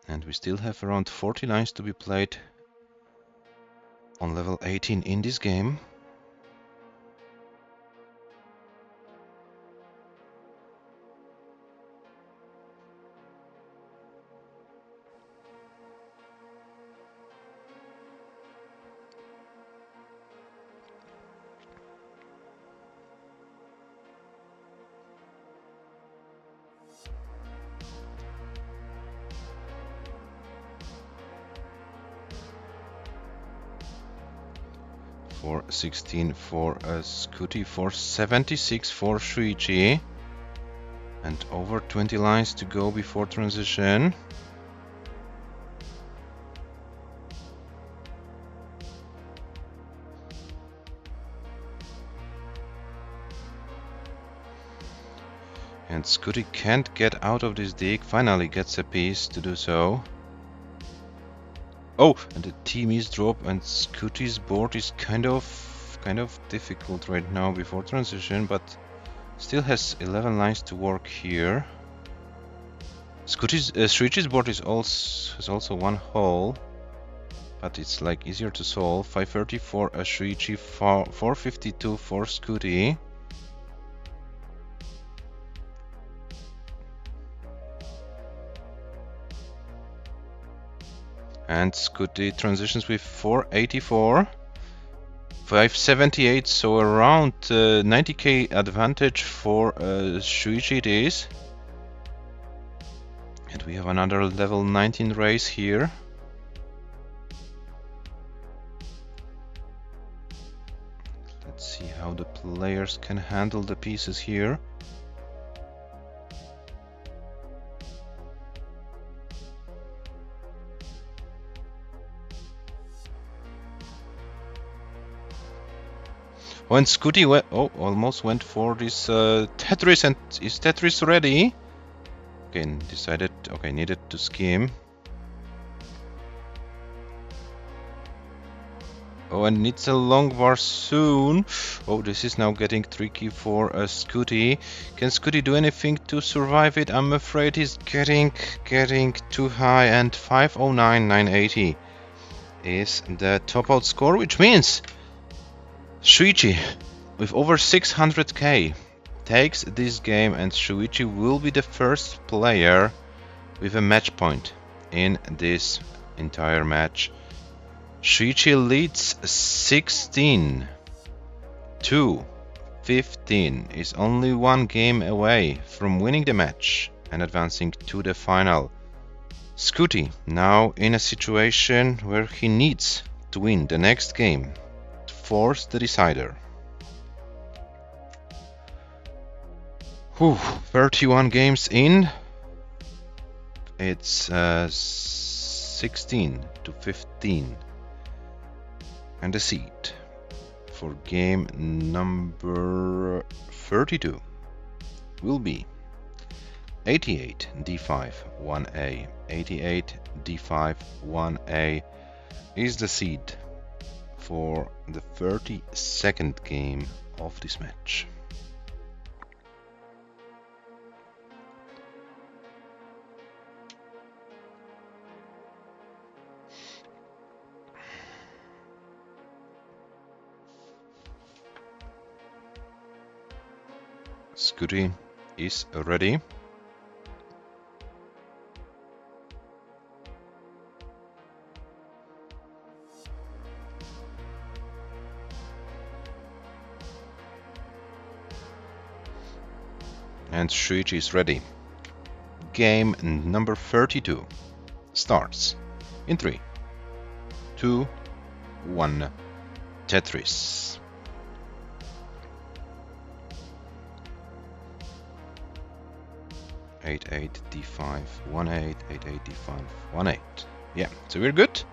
And we still have around 40 lines to be played on level 18 in this game. For 16 for SCUTI, for 76 for SHUICHI, and over 20 lines to go before transition. And SCUTI can't get out of this dig. Finally gets a piece to do so. Oh, and the team is dropped, and SCUTI's board is kind of difficult right now before transition, but still has 11 lines to work here. SHUICHI's board is also one hole, but it's like easier to solve. 530 for a SHUICHI, 452 for SCUTI. And SCUTI transitions with 484. 578, so around 90k advantage for SHUICHI it is. And we have another level 19 race here. Let's see how the players can handle the pieces here. When SCUTI almost went for this Tetris, and is Tetris ready? Again, decided, okay, needed to skim. Oh, and needs a long bar soon. Oh, this is now getting tricky for SCUTI. Can SCUTI do anything to survive it? I'm afraid he's getting too high, and 509,980 is the top out score, which means SHUICHI with over 600k takes this game, and SHUICHI will be the first player with a match point in this entire match. SHUICHI leads 16 to 15, is only one game away from winning the match and advancing to the final. SCUTI now in a situation where he needs to win the next game to force the decider. 31 games in. It's 16 to 15. And the seed for game number 32 will be 88 d5 1a. 88 d5 1a is the seed for the 32nd game of this match. SCUTI is ready. And SHUICHI is ready. Game number 32 starts in 3, 2, 1. Tetris. Eight eight d5 1 8 8 8 d5 1 8. Yeah, so we're good.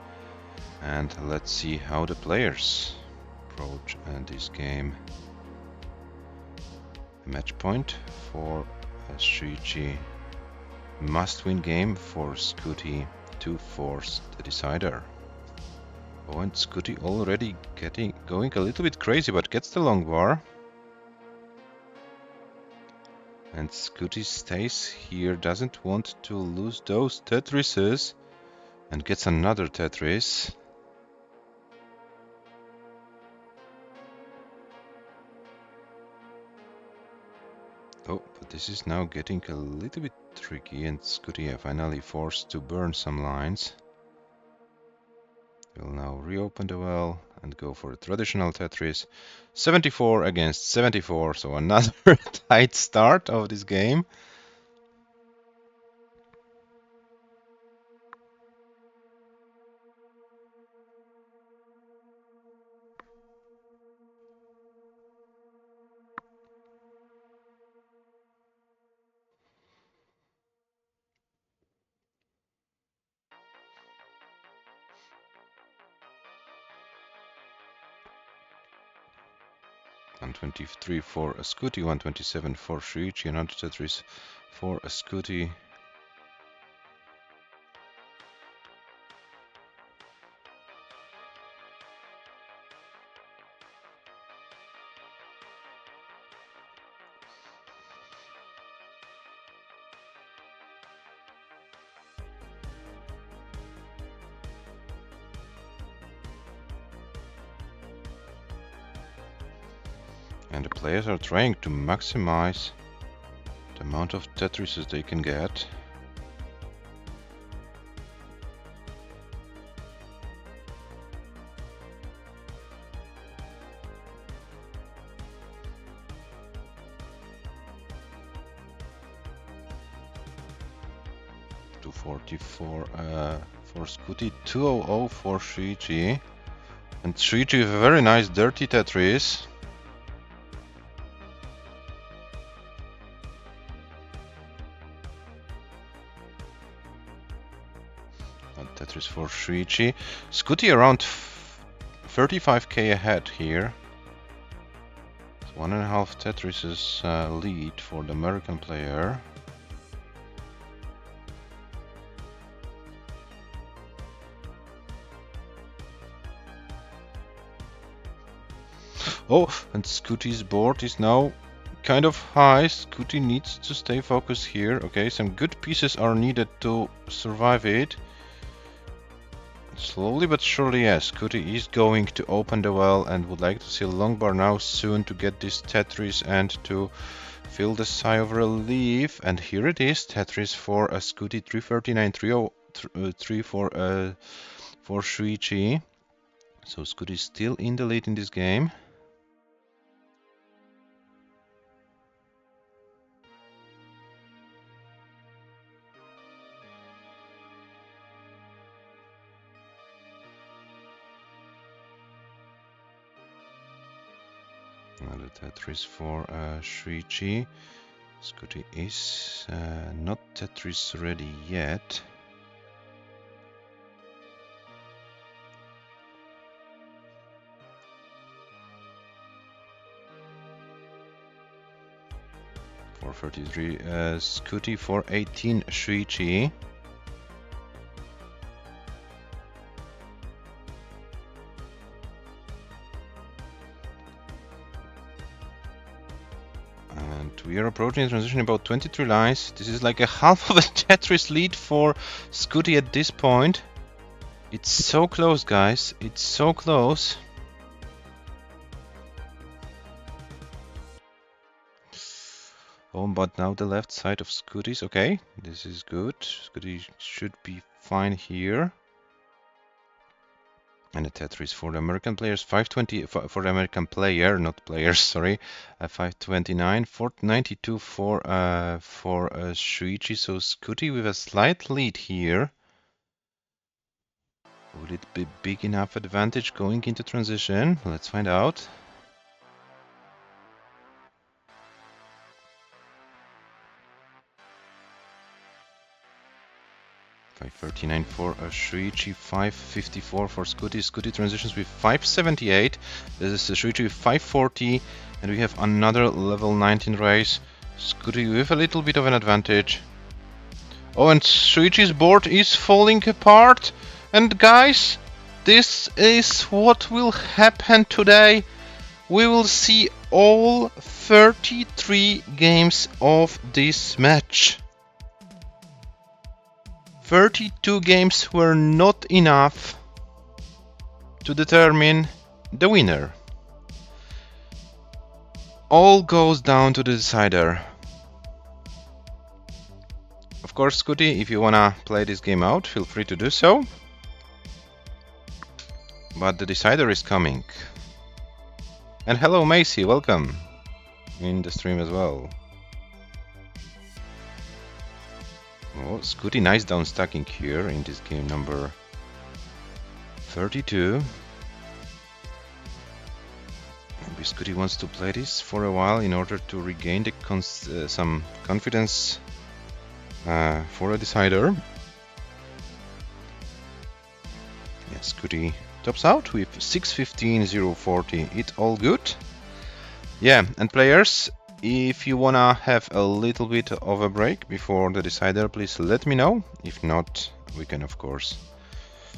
And let's see how the players approach this game. A match point for SHUICHI. Must-win game for SCUTI to force the decider. Oh, and SCUTI already going a little bit crazy, but gets the long bar. And SCUTI stays here, doesn't want to lose those Tetrises, and gets another Tetris. Oh, but this is now getting a little bit tricky, and SCUTI finally forced to burn some lines. We'll now reopen the well and go for a traditional Tetris. 74 against 74, so another tight start of this game. 123 for a SCUTI, 127 for SHUICHI, another Tetris for a SCUTI. And the players are trying to maximize the amount of Tetrises they can get. $240 for SCUTI, $200 for SHUICHI. And SHUICHI with a very nice dirty Tetris. Tetris for SHUICHI. SCUTI around 35k ahead here. It's 1.5 Tetris's lead for the American player. Oh, and SCUTI's board is now kind of high. SCUTI needs to stay focused here. Okay, some good pieces are needed to survive it. Slowly but surely, yes, SCUTI is going to open the well and would like to see a long bar now soon to get this Tetris and to feel the sigh of relief. And here it is, Tetris for a SCUTI, 339, 303 for SHUICHI. So SCUTI is still in the lead in this game. Another Tetris for SHUICHI. SCUTI is not Tetris ready yet. For 33 SCUTI, for 18 SHUICHI. We are approaching the transition about 23 lines. This is like a half of a Tetris lead for SCUTI at this point. It's so close, guys. It's so close. Oh, but now the left side of SCUTI is okay. This is good. SCUTI should be fine here. And the Tetris for the American players, 520 for the American player, not players, sorry, 529, 492 for SHUICHI. So SCUTI with a slight lead here. Will it be big enough advantage going into transition? Let's find out. $539 for SHUICHI, $554 for SCUTI. SCUTI transitions with $578. This is SHUICHI with $540, and we have another level 19 race. SCUTI with a little bit of an advantage. Oh, and SHUICHI's board is falling apart. And guys, this is what will happen today. We will see all 33 games of this match. 32 games were not enough to determine the winner. All goes down to the decider. Of course, SCUTI, if you wanna play this game out, feel free to do so. But the decider is coming. And hello Macy, welcome in the stream as well. Oh, SCUTI nice down stacking here in this game number 32. Maybe SCUTI wants to play this for a while in order to regain the some confidence for a decider. Yes, SCUTI tops out with 615, 040. It all good. Yeah, and players, if you wanna have a little bit of a break before the decider, please let me know. If not, we can of course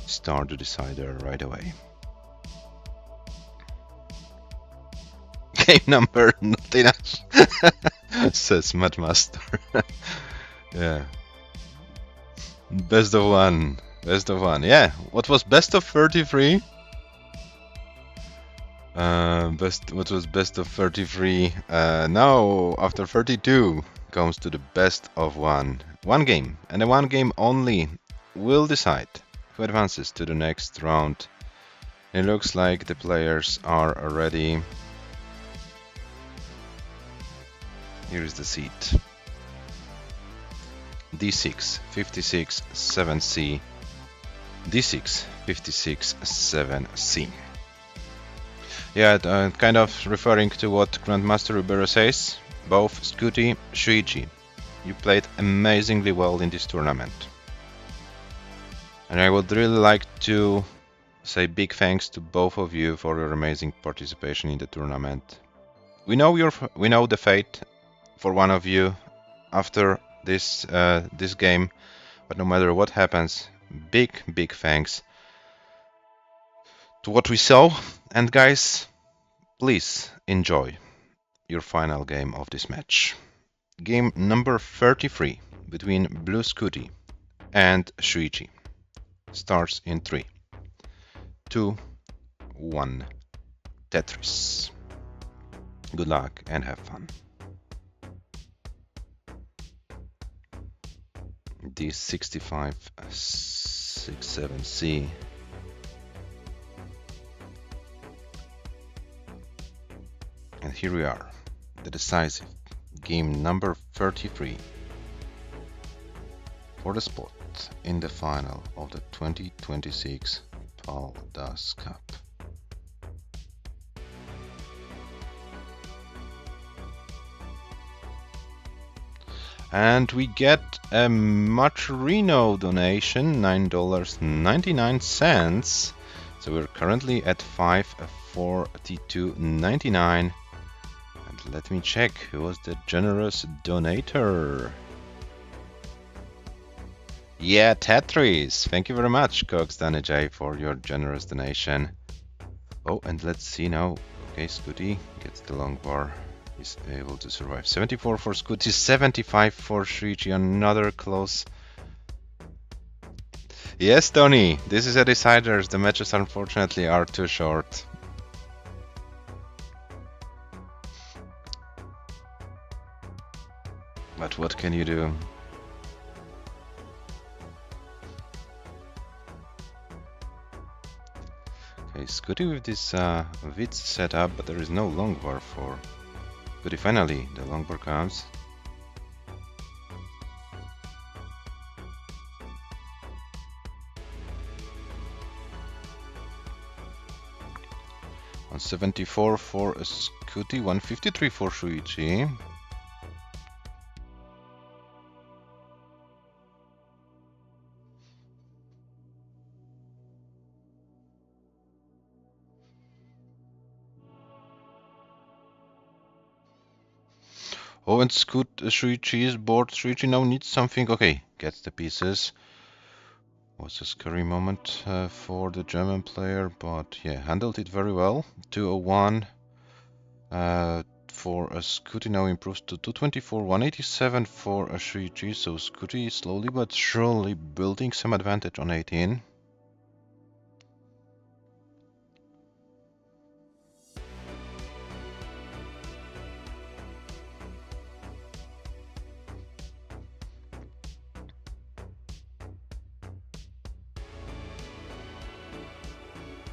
start the decider right away. Game number, not enough, says Madmaster. Yeah. Best of one. Best of one. Yeah. What was best of 33? What was best of 33? Now, after 32, comes to the best of one. One game, and a one game only, will decide who advances to the next round. It looks like the players are ready. Here is the seat. D6, 56, 7C. D6, 56, 7C. Yeah, kind of referring to what Grandmaster Ribeiro says. Both SCUTI, SHUICHI. You played amazingly well in this tournament. And I would really like to say big thanks to both of you for your amazing participation in the tournament. We know the fate for one of you after this game, but no matter what happens, big thanks to what we saw. And guys, please enjoy your final game of this match. Game number 33 between Blue SCUTI and SHUICHI starts in 3, 2, 1, Tetris. Good luck and have fun. D65, 67C. And here we are, the decisive game number 33 for the spot in the final of the 2026 Paldas Cup. And we get a Maturino donation, $9.99. So we're currently at $542.99. And let me check who was the generous donator. Yeah, Tetris. Thank you very much, Cox Danijay, for your generous donation. Oh, and let's see now. Okay, SCUTI gets the long bar. Is able to survive. 74 for SCUTI, 75 for SHUICHI. Another close. Yes, Tony, this is a decider. The matches unfortunately are too short. But what can you do? Okay, SCUTI with this Witz setup, but there is no long bar for SCUTI. Finally, the long bar comes. On 74 for SCUTI, 153 for SHUICHI. Oh, and SHUICHI's board. SHUICHI now needs something. Okay, gets the pieces. Was a scary moment for the German player, but yeah, handled it very well. 201 for a SCUTI now improves to 224, 187 for a SHUICHI. So SCUTI slowly but surely building some advantage on 18.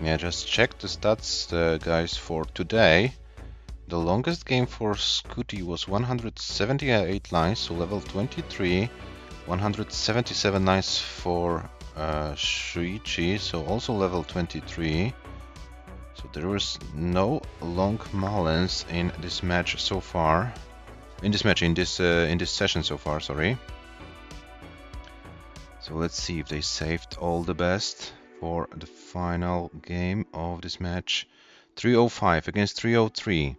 Yeah, just check the stats, guys, for today. The longest game for SCUTI was 178 lines, so level 23. 177 lines for SHUICHI, so also level 23. So there was no long Malens in this match so far. In this session so far, sorry. So let's see if they saved all the best for the final game of this match. 305 against 303.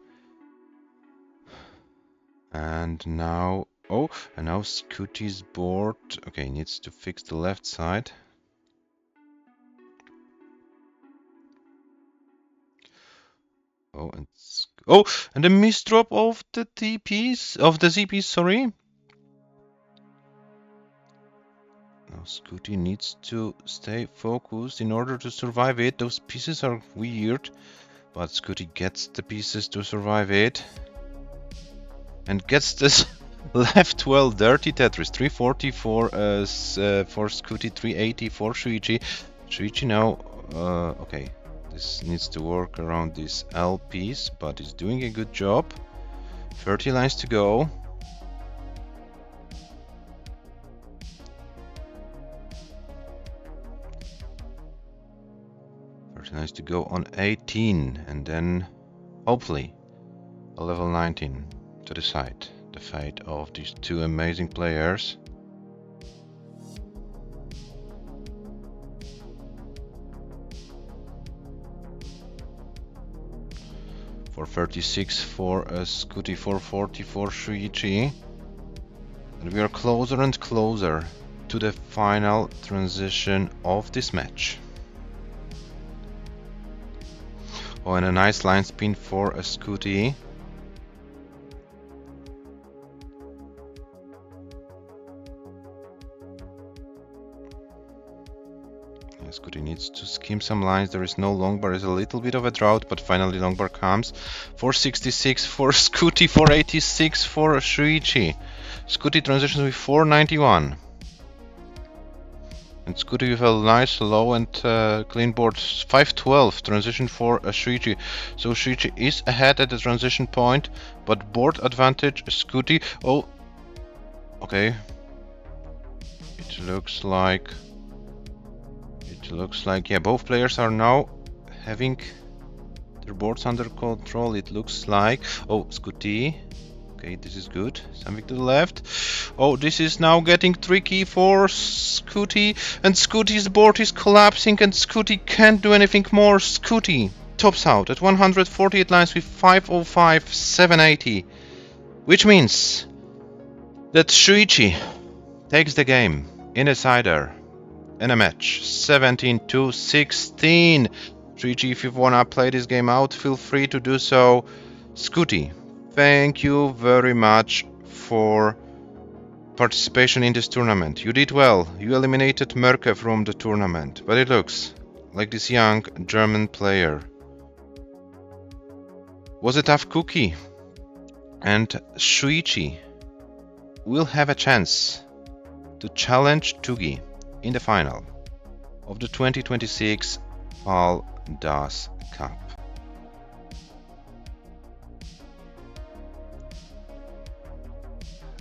And now, oh, and now SCUTI's board. Okay, needs to fix the left side. Oh, and the misdrop of the TPs, of the ZPs, sorry. Now SCUTI needs to stay focused in order to survive it. Those pieces are weird, but SCUTI gets the pieces to survive it. And gets this left well dirty Tetris. 340 for SCUTI, 380 for SHUICHI. SHUICHI now, okay. This needs to work around this L piece, but he's doing a good job. 30 lines to go. Nice to go on 18, and then hopefully a level 19 to decide the fate of these two amazing players. For 36 for SCUTI, 440 for SHUICHI, and we are closer and closer to the final transition of this match. Oh, and a nice line spin for SCUTI. SCUTI needs to skim some lines. There is no long bar. There is a little bit of a drought, but finally long bar comes. 466 for SCUTI, 486 for SHUICHI. SCUTI transitions with 491. And SCUTI with a nice low and clean board. 512 transition for SHUICHI. So SHUICHI is ahead at the transition point, but board advantage SCUTI. Oh, okay. It looks like, yeah, both players are now having their boards under control. It looks like, oh, SCUTI. Okay, this is good. Something to the left. Oh, this is now getting tricky for SCUTI, and SCUTI's board is collapsing, and SCUTI can't do anything more. SCUTI tops out at 148 lines with 505, 780, which means that SHUICHI takes the game in a cider, in a match, 17-16. SHUICHI, if you wanna play this game out, feel free to do so. SCUTI, thank you very much for participation in this tournament. You did well. You eliminated Merke from the tournament, but it looks like this young German player was a tough cookie, and SHUICHI will have a chance to challenge Tugi in the final of the 2026 PAL-DAS Cup.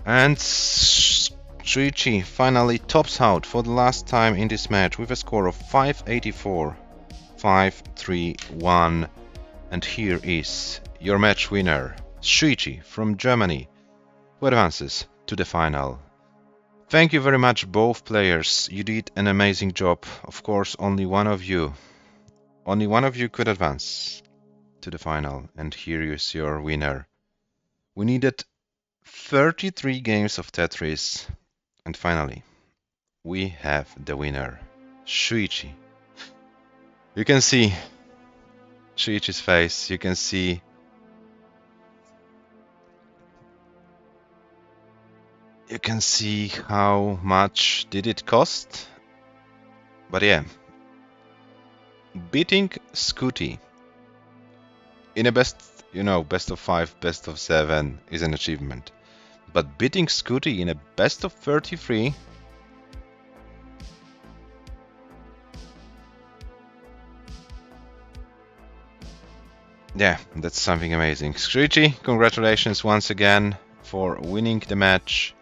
And SHUICHI finally tops out for the last time in this match with a score of 584, 531. And here is your match winner, SHUICHI from Germany, who advances to the final. Thank you very much, both players. You did an amazing job. Of course, only one of you could advance to the final, and here is your winner. We needed 33 games of Tetris, and finally, we have the winner, SHUICHI. You can see SHUICHI's face, you can see how much did it cost. But yeah, beating SCUTI in a best of 5, best of 7 is an achievement. But beating SCUTI in a best of 33, yeah, that's something amazing. SHUICHI, congratulations once again for winning the match.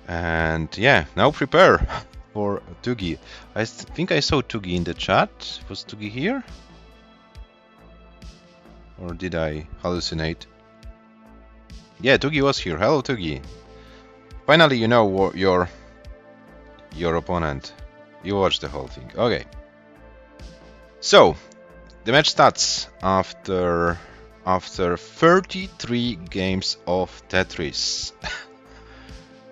And yeah, now prepare for Tugi. I think I saw Tugi in the chat. Was Tugi here? Or did I hallucinate? Yeah, Tugi was here. Hello, Tugi. Finally, you know your opponent. You watched the whole thing. Okay. So, the match starts after after 33 games of Tetris.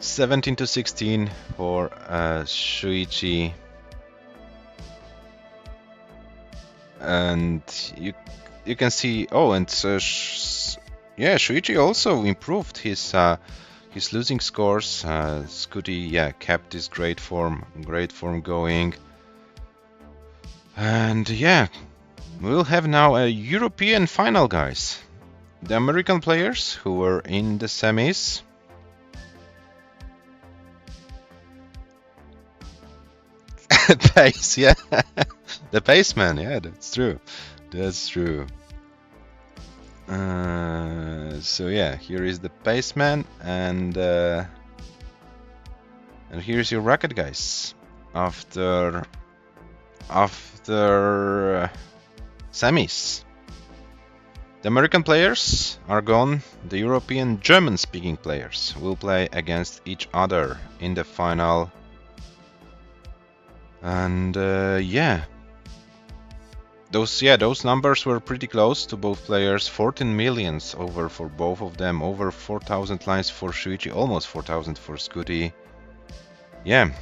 17-16 for Shuichi. And you can see, oh, and yeah, Shuichi also improved his losing scores. SCUTI, yeah, kept his great form going. And yeah, we'll have now a European final, guys. The American players who were in the semis. Pace, yeah. The pace man, yeah, that's true. That's true. So yeah, here is the pace man, and here's your racket, guys. After semis, the American players are gone. The European German-speaking players will play against each other in the final. And yeah, those numbers were pretty close to both players. 14 millions over for both of them, over 4,000 lines for Shuichi, almost 4,000 for SCUTI. Yeah,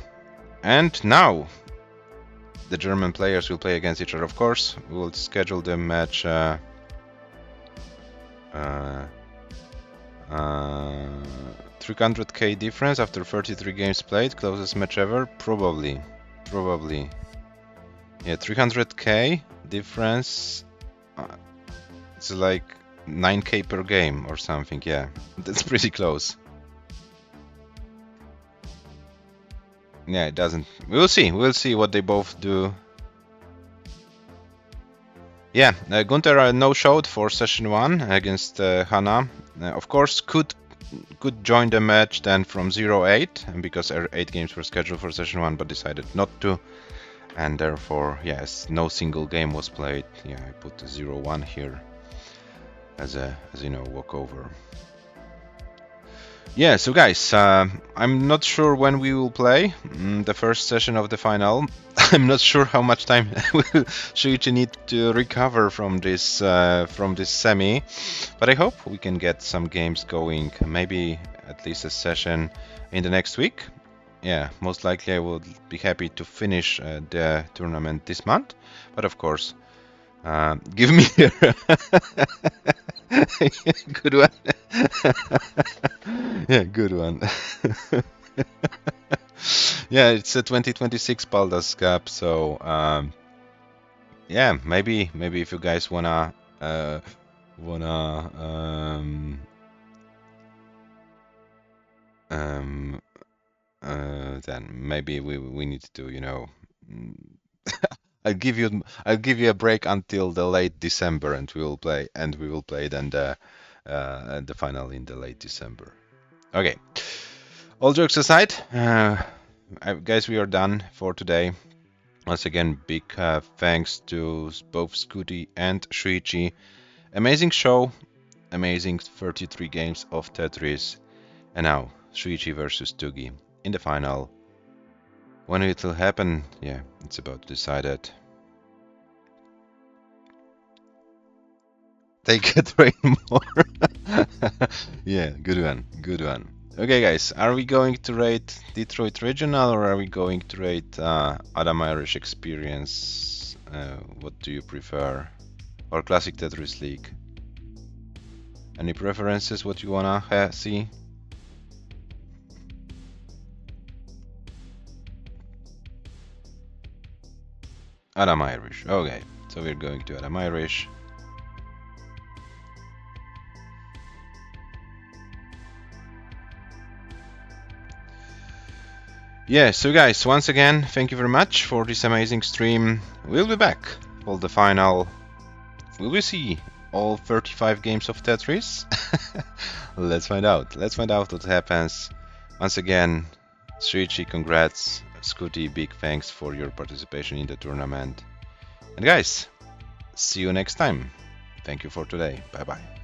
and now the German players will play against each other. Of course, we will schedule the match 300k difference after 33 games played, closest match ever, probably. Yeah, 300k difference. It's like 9k per game or something. Yeah, that's pretty close. Yeah, it doesn't. We'll see what they both do. Yeah, Gunther no-showed for session 1 against Hana. Of course, could join the match then from 0-8, and because 8 games were scheduled for session 1, but decided not to, and therefore, yes, no single game was played. Yeah, I put 0-1 here as you know, walkover. Yeah, so guys, I'm not sure when we will play the first session of the final. I'm not sure how much time will Shuichi need to recover from this semi, but I hope we can get some games going. Maybe at least a session in the next week. Yeah, most likely I will be happy to finish the tournament this month, but of course, give me good one. Yeah, good one. Yeah, it's a 2026 Paldas Cup, so yeah, maybe if you guys wanna then maybe we need to, you know, I'll give you a break until the late December, and we will play then the final in the late December. Okay. All jokes aside, guys, we are done for today. Once again, big thanks to both SCUTI and Shuichi. Amazing show, amazing 33 games of Tetris, and now Shuichi versus Tugi in the final. When it will happen, yeah, it's about decided. Take a train more. Yeah, good one. Okay, guys, are we going to rate Detroit Regional or are we going to rate Adam Irish Experience? What do you prefer? Or Classic Tetris League? Any preferences? What you wanna see? Adam Irish. Okay, so we're going to Adam Irish. Yeah, so guys, once again, thank you very much for this amazing stream. We'll be back for the final. Will we see all 35 games of Tetris? Let's find out. Let's find out what happens. Once again, Shuichi, congrats. SCUTI, big thanks for your participation in the tournament. And guys, see you next time. Thank you for today. Bye bye.